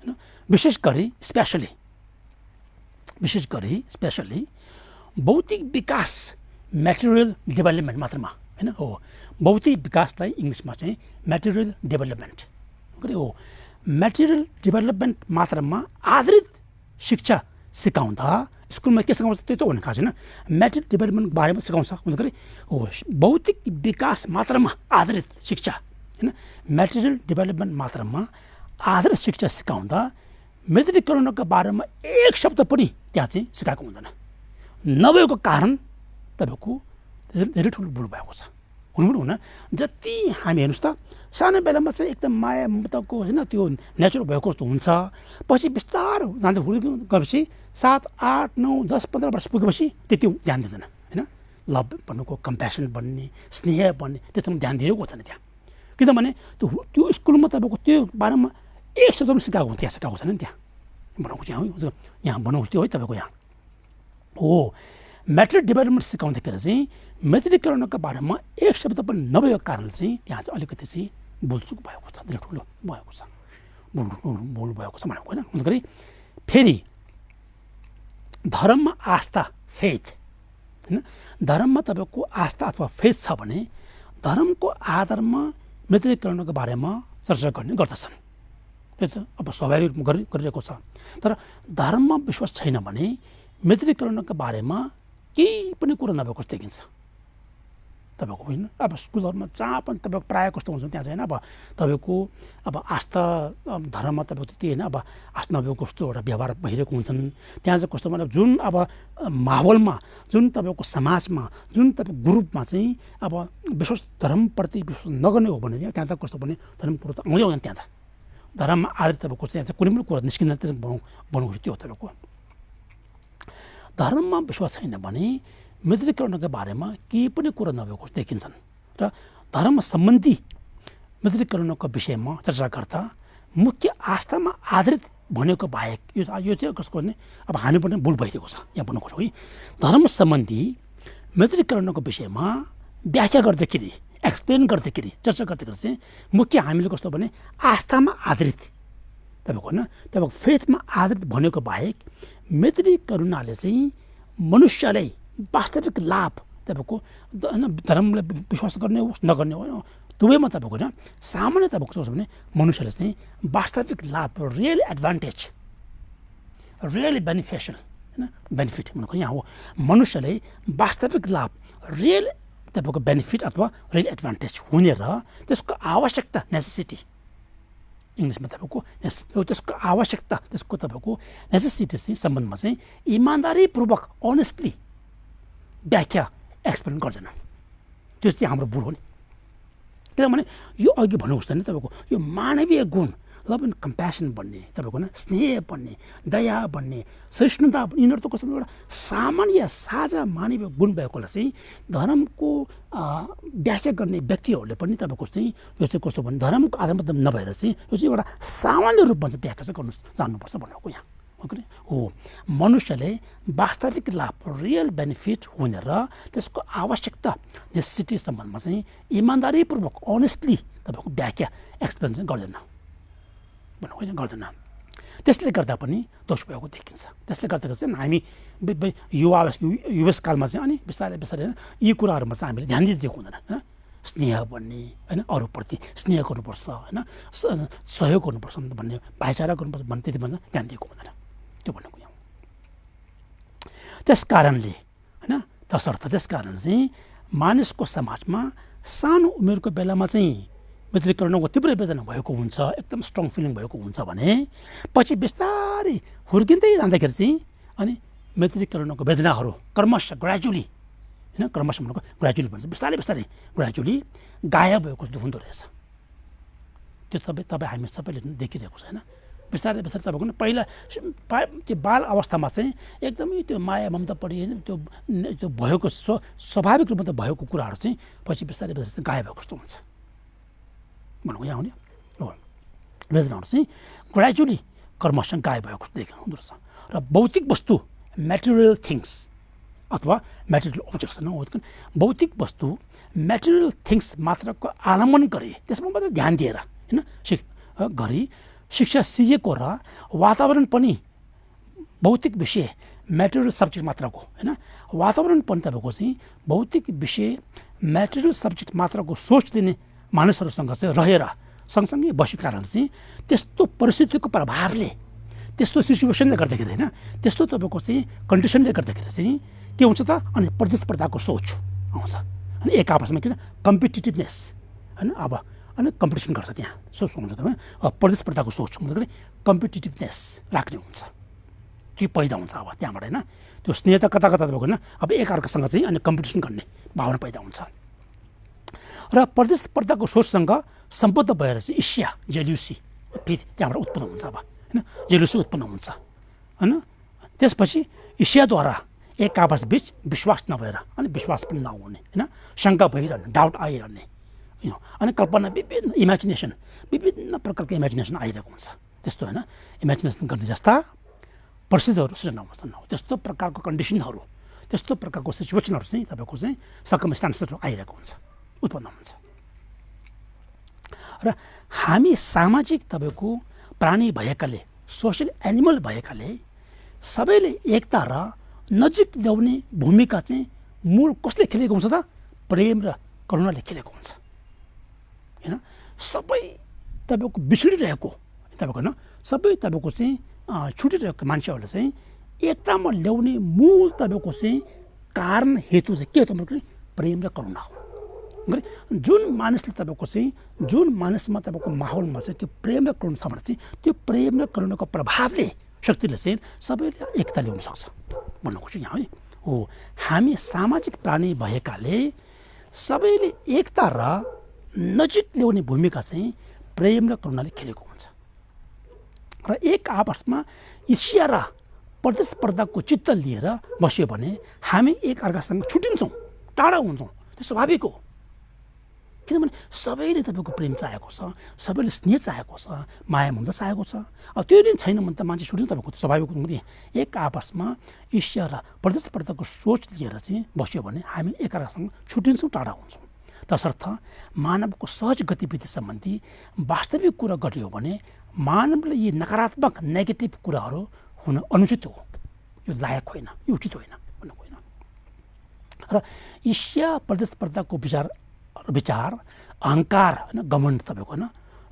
होइन। विशेष गरी स्पेसली भौतिक विकास म्याटेरियल डेभलपमेन्ट मात्रमा होइन हो भौतिक विकासलाई इङ्ग्लिसमा चाहिँ म्याटेरियल डेभलपमेन्ट हो म्याटेरियल डेभलपमेन्ट मात्रमा आधारित शिक्षा सिकाउँदा स्कुलमा के सिकाउँछ त्यो त हुने खास छैन, म्याटेरियल डेभलपमेन्ट बारेमा सिकाउँछ हुँदाखेरि हो भौतिक विकास मात्रमा आधारित शिक्षा होइन म्याटेरियल डेभलपमेन्ट मात्रमा आधारित शिक्षा सिकाउँदा मैत्री करुणाका बारेमा एक शब्द पनि त्यहाँ चाहिँ सिकाएको हुँदैन। नभएको कारण तपाईँको धेरै ठुलो भुल भएको छ। हुनु पनि हुन। जति हामी हेर्नुहोस् त सानो बेलामा चाहिँ एकदम माया ममताको होइन त्यो नेचुरल भएको जस्तो हुन्छ, पछि बिस्तारो जाँदै हुर्किँदै गएपछि 7, 8, 9, 10, 15 वर्ष पुगेपछि त्यति ध्यान दिँदैन होइन। लभ भन्नुको कम्प्यासन बन्ने, स्नेह बन्ने त्यसमा ध्यान दिएको हुँदैन त्यहाँ। किनभने त्यो स्कुलमा तपाईँको त्यो बारेमा एक शब्द पनि सिकाएको त्यहाँ सिकाएको छैन नि त्यहाँ बनाउँछ। यहाँ बनाउँछ त्यो है तपाईँको यहाँ हो। म्याटेरियल डेभलपमेन्ट सिकाउँदाखेरि चाहिँ मेत्रीकरणका बारेमा एक शब्द पनि नभएको कारणले चाहिँ त्यहाँ चाहिँ अलिकति चाहिँ बोलचुक भएको छ, धेरै ठुलो भएको छ, बोल भएको छ भनेको होइन। अन्तखेरि फेरि धर्ममा आस्था फेथ होइन, धर्ममा तपाईँको आस्था अथवा फेथ छ भने धर्मको आधारमा मेत्रीकरणको बारेमा चर्चा गर्ने गर्दछन्। त्यो त अब स्वाभाविक गरिरहेको छ। तर धर्ममा विश्वास छैन भने मेत्रीकरणका बारेमा केही पनि कुरो नभएको जस्तो देखिन्छ तपाईँको होइन। अब स्कुलहरूमा जहाँ पनि तपाईँको प्रायः कस्तो हुन्छ त्यहाँ चाहिँ होइन अब तपाईँको अब आस्था धर्ममा तपाईँको त्यति होइन अब आस्था नभएको कस्तो एउटा व्यवहार भइरहेको हुन्छन् त्यहाँ चाहिँ कस्तो भने जुन अब माहौलमा जुन तपाईँको समाजमा जुन तपाईँको ग्रुपमा चाहिँ अब विश्वास धर्मप्रति विश्वास नगर्ने हो भने त्यहाँ त कस्तो भने धर्म कुरो त आउँदै आउँदैन। त्यहाँ त धर्ममा आधारित तपाईँको त्यहाँ चाहिँ कुनै पनि कुरा निस्किँदैन, त्यसमा बनाउँछ त्यो हो तपाईँको। धर्ममा विश्वास छैन भने मेत्रीकरणका बारेमा केही पनि कुरा नभएको देखिन्छन् र धर्म सम्बन्धी मेत्रीकरणको विषयमा चर्चा गर्दा मुख्य आस्थामा आधारित भनेको बाहेक यो चाहिँ कसको भने अब हामी पनि भुल भइरहेको छ यहाँ भन्नु खोज्छौँ है। धर्म सम्बन्धी मेत्रीकरणको विषयमा व्याख्या गर्दाखेरि एक्सप्लेन गर्दाखेरि चर्चा गर्दाखेरि चाहिँ मुख्य हामीले कस्तो भने आस्थामा आधारित तपाईँको होइन तपाईँको फेथमा आधारित भनेको बाहेक मेत्रीकरणले चाहिँ मनुष्यलाई वास्तविक लाभ तपाईँको होइन धर्मलाई विश्वास गर्ने होस् नगर्ने हो दुवैमा तपाईँको होइन सामान्य तपाईँको सोच भने मनुष्यले चाहिँ वास्तविक लाभ रियल एडभान्टेज रियली बेनिफिसियल होइन बेनिफिट भनेको यहाँ हो मनुष्यले वास्तविक लाभ रियल तपाईँको बेनिफिट अथवा रियल एडभान्टेज हुने र त्यसको आवश्यकता नेसेसिटी इङ्ग्लिसमा तपाईँको त्यसको आवश्यकता त्यसको तपाईँको नेसेसिटी चाहिँ सम्बन्धमा चाहिँ इमान्दारीपूर्वक अनेस्टली व्याख्या एक्सप्लेन गर्दैन। त्यो चाहिँ हाम्रो भुल हो नि। किनभने यो अघि भन्नुहोस् त नि तपाईँको यो मानवीय गुण लभ एन्ड कम्प्यासन भन्ने तपाईँको होइन स्नेह भन्ने दया भन्ने सहिष्णुता यिनीहरू त कस्तो एउटा सामान्य साझा मानवीय गुण भएकोलाई चाहिँ धर्मको व्याख्या गर्ने व्यक्तिहरूले पनि तपाईँको चाहिँ यो चाहिँ कस्तो भने धर्मको आधारमा नभएर चाहिँ यो चाहिँ एउटा सामान्य रूपमा चाहिँ व्याख्या चाहिँ गर्नु जान्नुपर्छ भनेको यहाँ हो। मनुष्यले वास्तविक लाभ रियल बेनिफिट हुने र त्यसको आवश्यकता नेसेसिटी सम्बन्धमा चाहिँ इमान्दारीपूर्वक अनेस्टली तपाईँको व्याख्या एक्सप्लेन चाहिँ गर्दैन भनेको गर्दैन। त्यसले गर्दा पनि दोष भएको देखिन्छ। त्यसले गर्दा चाहिँ हामी युवा कालमा चाहिँ अनि बिस्तारै बिस्तारै यी कुराहरूमा चाहिँ हामीले ध्यान दिइदिएको हुँदैन होइन। स्नेह भन्ने होइन अरूप्रति स्नेह गर्नुपर्छ होइन सहयोग गर्नुपर्छ भन्ने भाइचारा गर्नुपर्छ भन्ने त्यति भन्छ ध्यान दिएको हुँदैन त्यो भनेको यहाँ। त्यस कारणले होइन त्यस कारण चाहिँ मानिसको समाजमा सानो उमेरको बेलामा चाहिँ मेत्रीकरणको तीव्र वेदना भएको हुन्छ एकदम स्ट्रङ फिलिङ भएको हुन्छ भने पछि बिस्तारै हुर्किँदै जाँदाखेरि चाहिँ अनि मेत्रीकरणको वेदनाहरू क्रमशः ग्रेजुअली होइन क्रमशः भनेको ग्रेजुअली भन्छ बिस्तारै बिस्तारै ग्रेजुअली गायब भएको जस्तो हुँदो रहेछ। त्यो तपाईँ हामी सबैले देखिरहेको छ होइन। बिस्तारै बिस्तारै तपाईँको पहिला त्यो बाल अवस्थामा चाहिँ एकदमै त्यो माया ममता पढी त्यो भएको स्वाभाविक रूपमा त भएको कुराहरू चाहिँ पछि बिस्तारै बिस्तारै गायब भएको जस्तो हुन्छ भनेको यहाँ हुने हो। वेदनाहरू चाहिँ ग्रेजुअली क्रमशः गायब भएको जस्तो देखिनु हुँदो रहेछ र भौतिक वस्तु मेटेरियल थिङ्स अथवा मेटेरियल अब्जेक्ट्स न भौतिक वस्तु मेटेरियल थिङ्स मात्रको आलम्बन गरे त्यसमा मात्र ध्यान दिएर होइन गरी शिक्षा सिकेको र वातावरण पनि भौतिक विषय मेटेरियल सब्जेक्ट मात्रको होइन वातावरण पनि तपाईँको चाहिँ भौतिक विषय मेटेरियल सब्जेक्ट मात्रको सोच दिने मानिसहरूसँग चाहिँ रहेर सँगसँगै बसेको कारणले चाहिँ त्यस्तो परिस्थितिको प्रभावले त्यस्तो सिचुएसनले गर्दाखेरि होइन त्यस्तो तपाईँको चाहिँ कन्डिसनले गर्दाखेरि चाहिँ के हुन्छ त अनि प्रतिस्पर्धाको सोच आउँछ अनि एक आपसमा किन कम्पिटिटिभनेस होइन अब अनि कम्पिटिसन गर्छ त्यहाँ सोच हुन्छ तपाईँ प्रतिस्पर्धाको सोच हुँदाखेरि कम्पिटिटिभनेस राख्ने हुन्छ त्यो पैदा हुन्छ अब त्यहाँबाट होइन त्यो स्नेह त कता कता तपाईँको होइन अब एकअर्कासँग चाहिँ अनि कम्पिटिसन गर्ने भावना पैदा हुन्छ। र प्रतिस्पर्धाको सोचसँग सम्बद्ध भएर चाहिँ ईर्ष्या जेलुसी फेरि त्यहाँबाट उत्पन्न हुन्छ। अब होइन जेलुसी उत्पन्न हुन्छ होइन। त्यसपछि ईर्ष्याद्वारा एक आपस बिच विश्वास नभएर अनि विश्वास पनि नहुने होइन, शङ्का भइरहने, डाउट आइरहने अनि कल्पना विभिन्न इमेजिनेसन विभिन्न प्रकारको इमेजिनेसन आइरहेको हुन्छ। त्यस्तो होइन इमेजिनेसन गर्ने जस्ता परिस्थितिहरू सृजना हुन्छन्। त्यस्तो प्रकारको कन्डिसनहरू त्यस्तो प्रकारको सिचुएसनहरू चाहिँ तपाईँको चाहिँ सर्कमस्टान्सेसहरू आइरहेको हुन्छ, उत्पन्न हुन्छ। र हामी सामाजिक तपाईँको प्राणी भएकाले, सोसियल एनिमल भएकाले सबैले एकता र नजिक ल्याउने भूमिका चाहिँ मूल कसले खेलेको हुन्छ त? प्रेम र करुणाले खेलेको हुन्छ होइन। सबै तपाईँको बिछुडिरहेको तपाईँको होइन सबै तपाईँको चाहिँ छुटिरहेको मान्छेहरूलाई चाहिँ एकतामा ल्याउने मूल तपाईँको चाहिँ कारण हेतु चाहिँ के हो तपाईँको? प्रेम र करुणा हो। जुन मानिसले तपाईँको चाहिँ जुन मानिसमा तपाईँको माहौलमा चाहिँ त्यो प्रेम र करुणा छ भने चाहिँ त्यो प्रेम र करुणाको प्रभावले शक्तिले चाहिँ सबैले एकता ल्याउन सक्छ भन्नु खोज्छु यहाँ है। हो हामी सामाजिक प्राणी भएकाले सबैले एकता र नजिक ल्याउने भूमिका चाहिँ प्रेम र करुणाले खेलेको हुन्छ। र एक आपसमा ईर्ष्या र प्रतिस्पर्धाको चित्त लिएर बस्यो भने हामी एक अर्कासँग छुटिन्छौँ, टाढा हुन्छौँ। त्यो स्वाभाविक हो, किनभने सबैले तपाईँको प्रेम चाहेको छ, सबैले स्नेह चाहेको छ, माया ममता चाहेको छ। अब त्यो दिन छैन भने त मान्छे छुट्नु तपाईँको स्वाभाविक हुँदैन। एक आपसमा ईर्ष्या र प्रतिस्पर्धाको सोच लिएर चाहिँ बस्यो भने हामी एकअर्कासँग छुटिन्छौँ, टाढा हुन्छौँ। तसर्थ मानवको सहज गतिविधि सम्बन्धी वास्तविक कुरा गरियो भने मानवले यी नकारात्मक नेगेटिभ कुराहरू हुन अनुचित हो, यो लायक होइन, यो उचित होइन भन्नु होइन। र ईर्ष्या प्रतिस्पर्धाको विचार अहङ्कार होइन, घमण्ड तपाईँको होइन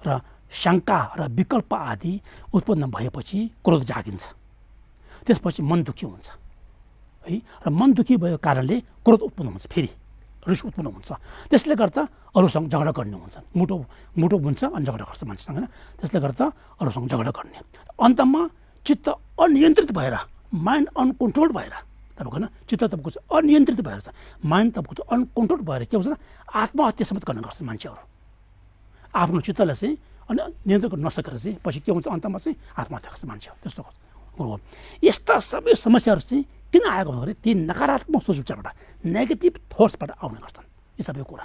र शङ्का र विकल्प आदि उत्पन्न भएपछि क्रोध जागिन्छ। त्यसपछि मन दुखी हुन्छ है, र मन दुखी भएको कारणले क्रोध उत्पन्न हुन्छ, फेरि रिस उत्पन्न हुन्छ। त्यसले गर्दा अरूसँग झगडा गर्ने हुन्छ, मुटो बुन्छ अनि झगडा गर्छ मान्छेसँग होइन। त्यसले गर्दा अरूसँग झगडा गर्ने, अन्तमा चित्त अनियन्त्रित भएर माइन्ड अनकन्ट्रोल्ड भएर तपाईँको होइन चित्त तपाईँको चाहिँ अनियन्त्रित भएर छ, माइन्ड तपाईँको चाहिँ अनकन्ट्रोल्ड भएर के हुन्छ न आत्महत्या समेत गर्न गर्छ मान्छेहरू। आफ्नो चित्तलाई चाहिँ अनि नियन्त्रण गर्न नसकेर चाहिँ पछि के हुन्छ अन्तमा चाहिँ आत्महत्या गर्छ मान्छेहरू। त्यस्तो कुरो हो। यस्ता सबै समस्याहरू चाहिँ किन आएको भन्दाखेरि ती नकारात्मक सोच विचारबाट, नेगेटिभ थट्सबाट आउने गर्छन् यी सबै कुरा।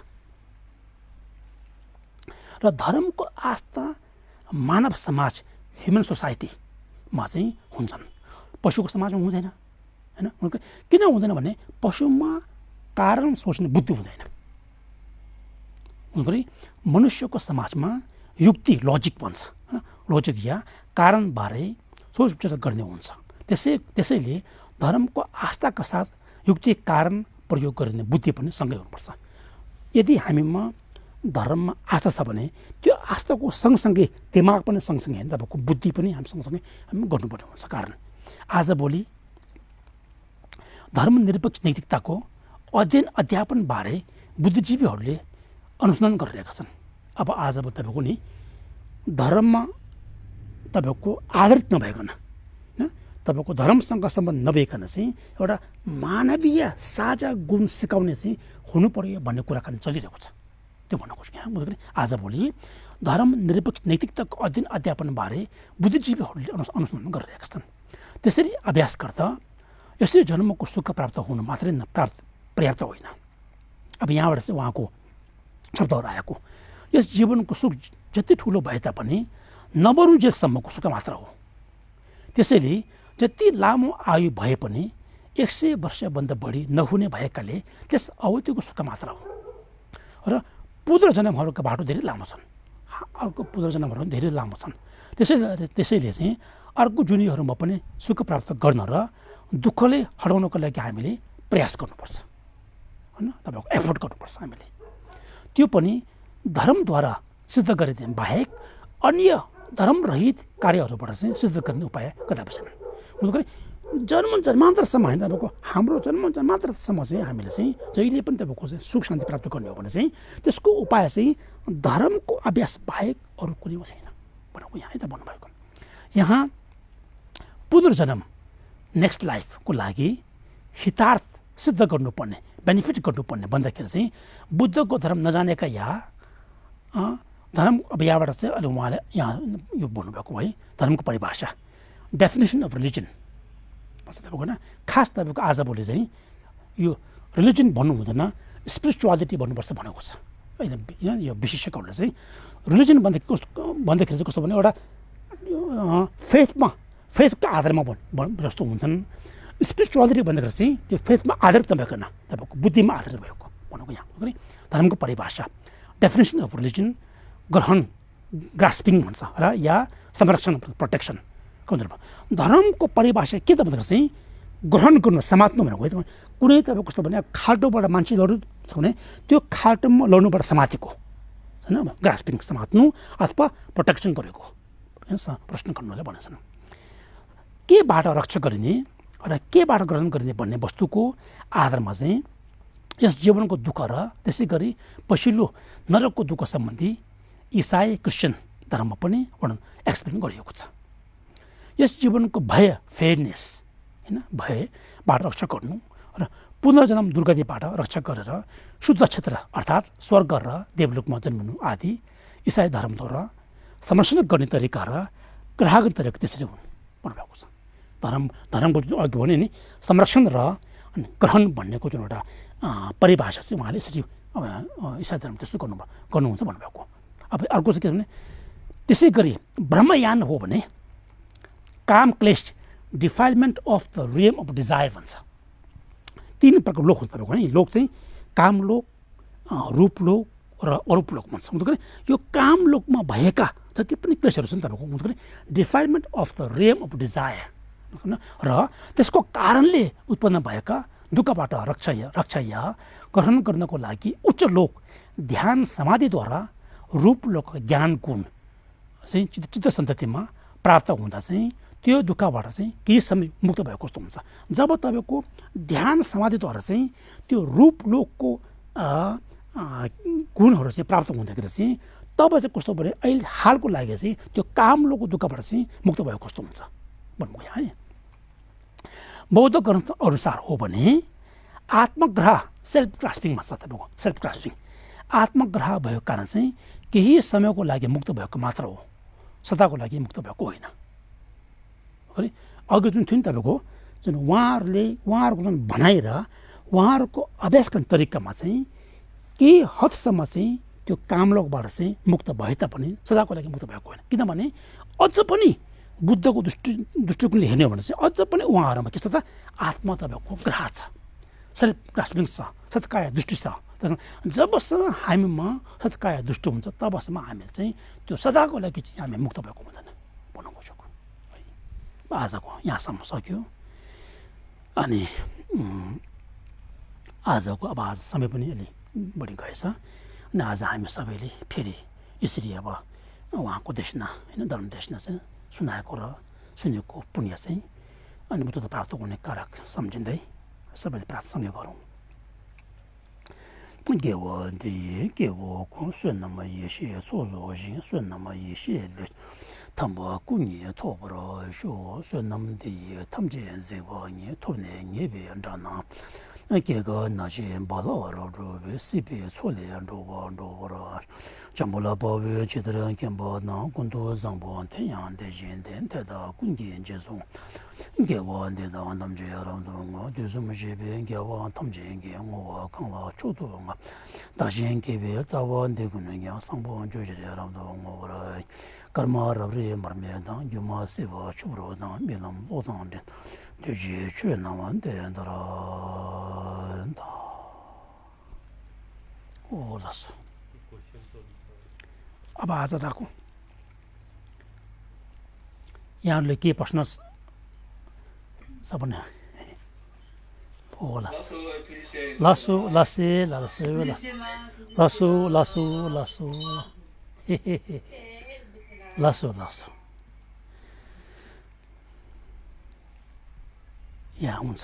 र धर्मको आस्था मानव समाज ह्युमन सोसाइटीमा चाहिँ हुन्छन्, पशुको समाजमा हुँदैन होइन। किन हुँदैन भने पशुमा कारण सोच्ने बुद्धि हुँदैन। मनुष्यको समाजमा युक्ति लजिक भन्छ होइन, लजिक या कारणबारे सोच विचार गर्ने हुन्छ। त्यसैले धर्मको आस्थाका साथ युक्ति कारण प्रयोग गर्ने बुद्धि पनि सँगै हुनुपर्छ। यदि हामीमा धर्ममा आस्था छ भने त्यो आस्थाको सँगसँगै दिमाग पनि सँगसँगै होइन तपाईँको बुद्धि पनि हामी सँगसँगै हामी गर्नुपर्ने हुन्छ। कारण आजभोलि धर्मनिरपेक्ष नैतिकताको अध्ययन अध्यापनबारे बुद्धिजीवीहरूले अनुसन्धान गरिरहेका छन्। अब आज तपाईँको नि धर्ममा तपाईँको आधारित नभइकन होइन तपाईँको धर्मसँग सम्बन्ध नभइकन चाहिँ एउटा मानवीय साझा गुण सिकाउने चाहिँ हुनु पर्यो भन्ने कुराकानी चलिरहेको छ। त्यो भन्न खोज्छु यहाँ बुझ्नु। आजभोलि धर्मनिरपेक्ष नैतिकताको अध्ययन अध्यापनबारे बुद्धिजीवीहरूले अनुसन्धान गरिरहेका छन्। त्यसरी अभ्यास गर्दा यसरी जन्मको सुख प्राप्त हुनु मात्रै पर्याप्त होइन। अब यहाँबाट चाहिँ उहाँको शब्दहरू आएको यस जीवनको सुख जति ठुलो भए तापनि नमरुन्जेलसम्मको सुख मात्र हो। त्यसैले जति लामो आयु भए पनि 100 वर्षभन्दा बढी नहुने भएकाले त्यस अवधिको सुख मात्र हो। र पुनर्जन्महरूका बाटो धेरै लामो छन्, अर्को पुनर्जन्महरू धेरै लामो छन्। त्यसैले चाहिँ अर्को जुनीहरूमा पनि सुख प्राप्त गर्न र दुःखले हटाउनको लागि हामीले प्रयास गर्नुपर्छ होइन, तपाईँको एफोर्ट गर्नुपर्छ हामीले। त्यो पनि धर्मद्वारा सिद्ध गरिदिने बाहेक अन्य धर्मरहित कार्यहरूबाट चाहिँ सिद्ध गर्ने उपाय कदापि छैन। जन्मान्तरसम्म होइन तपाईँको हाम्रो जन्मान्तरसम्म चाहिँ हामीले चाहिँ जहिले पनि तपाईँको चाहिँ सुख शान्ति प्राप्त गर्ने हो भने चाहिँ त्यसको उपाय चाहिँ धर्मको अभ्यास बाहेक अरू कुनै छैन भनेको यहाँ त भन्नुभएको। यहाँ पुनर्जन्म नेक्स्ट लाइफको लागि हितार्थ सिद्ध गर्नुपर्ने बेनिफिट गर्नुपर्ने भन्दाखेरि चाहिँ बुद्धको धर्म नजानेका या धर्म अब यहाँबाट चाहिँ अहिले उहाँले यहाँ यो बोल्नुभएको है धर्मको परिभाषा डेफिनेसन अफ रिलिजन भन्छ तपाईँको होइन खास तपाईँको आजभोलि चाहिँ यो रिलिजन भन्नु हुँदैन स्पिरिचुअलिटी भन्नुपर्छ भनेको छ होइन यो विशेषज्ञहरूले चाहिँ रिलिजन भन्दाखेरि चाहिँ कस्तो भने एउटा फेथको आधारमा जस्तो हुन्छन् स्पिरिचुअलिटी भन्दाखेरि चाहिँ त्यो फेथमा आधारित नभएको तपाईँको बुद्धिमा आधारित भएको भनेको यहाँ धर्मको परिभाषा डेफिनेसन अफ रिलिजन ग्रहण ग्रास्पिङ भन्छ र या संरक्षण प्रोटेक्सन धर्मको परिभाषा के त भन्दाखेरि चाहिँ ग्रहण गर्नु समात्नु भनेको है कुनै तपाईँको कस्तो भने खाल्टोबाट मान्छे लड्नु छ भने त्यो खाल्टोमा लड्नुबाट समातेको होइन ग्रास्पिङ समात्नु अथवा प्रोटेक्सन गरेको प्रश्न गर्नुले भनेछन् केबाट रक्षा गरिने र केबाट ग्रहण गरिने भन्ने वस्तुको आधारमा चाहिँ यस जीवनको दुःख र त्यसै गरी पछिल्लो नरकको दुःख सम्बन्धी इसाई क्रिस्चियन धर्ममा पनि वर्णन एक्सप्लेन गरिएको छ यस जीवनको भय फेयरनेस होइन भयबाट रक्षा गर्नु र पुनर्जन्म दुर्गतिबाट रक्षा गरेर शुद्ध क्षेत्र अर्थात् स्वर्ग र देवलोकमा जन्मनु आदि इसाई धर्मद्वारा संरक्षण गर्ने तरिका र ग्राहक तरिका त्यसरी हुन् भन्नुभएको छ धर्मको जुन अघि भने नि संरक्षण र ग्रहण भन्नेको जुन एउटा परिभाषा चाहिँ उहाँले यसरी इसाई धर्म त्यस्तो गर्नुहुन्छ भन्नुभएको अब अर्को चाहिँ के भने त्यसै गरी ब्रह्मयान हो भने काम क्लेश defilement of the realm of desire भन्छ तीन प्रकारको लोक हुन्छ तपाईँको होइन लोक चाहिँ कामलोक रूपलोक र अरूपलोक भन्छ हुँदैन यो कामलोकमा भएका जति पनि क्लेशहरू छन् तपाईँको हुँदैन defilement of the realm of desire र त्यसको कारणले उत्पन्न भएका दुःखबाट रक्षा या ग्रहण गर्नको लागि उच्च लोक ध्यान समाधिद्वारा रूपलोक ज्ञान गुण चाहिँ चित्त सन्ततिमा प्राप्त हुँदा चाहिँ त्यो दुःखबाट चाहिँ केही समय मुक्त भएको कस्तो हुन्छ जब तपाईँको ध्यान समाधिद्वारा चाहिँ त्यो रूपलोकको गुणहरू चाहिँ प्राप्त हुँदाखेरि चाहिँ तब चाहिँ कस्तो भने अहिले हालको लागि चाहिँ त्यो कामलोकको दुःखबाट चाहिँ मुक्त भएको कस्तो हुन्छ भन्नुभयो है बौद्ध ग्रन्थ अनुसार हो भने आत्मग्रह सेल्फ ग्रास्पिङ भन्छ तपाईँको सेल्फ ग्रास्पिङ आत्मग्रह भएको कारण चाहिँ केही समयको लागि मुक्त भएको मात्र हो सदाको लागि मुक्त भएको होइन है अघि जुन थियो नि तपाईँको जुन उहाँहरूको जुन भनाइ र उहाँहरूको अभ्यास गर्ने तरिकामा चाहिँ केही हदसम्म चाहिँ त्यो कामलोकबाट चाहिँ मुक्त भए तापनि सदाको लागि मुक्त भएको होइन किनभने अझ पनि बुद्धको दृष्टिकोणले हेर्ने हो भने चाहिँ अझ पनि उहाँहरूमा के छ त आत्मा तपाईँको ग्रह छ सेल्फ ग्रास्पिङ छ सत्काय दृष्टि छ जबसम्म हामीमा सत्काय दृष्टि हुन्छ तबसम्म हामी चाहिँ त्यो सदाको लागि चाहिँ हामी मुक्त भएको हुँदैन भन्नु खोजेको आजको यहाँसम्म सक्यो अनि आजको अब आज समय पनि अलि बढी गएछ अनि आज हामी सबैले फेरि यसरी अब उहाँको देशना होइन धर्म देशना चाहिँ सुनाएको र सुनेको पुण्य चाहिँ अनि मुक्तता प्राप्त हुने कारक सम्झिँदै सबैले प्रार्थना गरौँ 给我的给我空顺那么一些做做心顺那么一些的，他们故意拖不着说顺那么的，他们这这个你拖呢你别这样。给个那些把老了这个西边错了这个全部了包围其他人根本那更多上班太阳的人太大关键接送给我的他们这样的我对什么这边给我他们这给我看了出多嘛大些给别早晚的可能要上班就这样的我来干嘛了这么没当有嘛是我出了当没那么多当的 되지 chuyện 나만 된다라 올랐어 अब आज राखौँ यहाँहरूले के प्रश्न छ भने लसु लसे लसु लसु लसु लसु लसु लसु या हुन्छ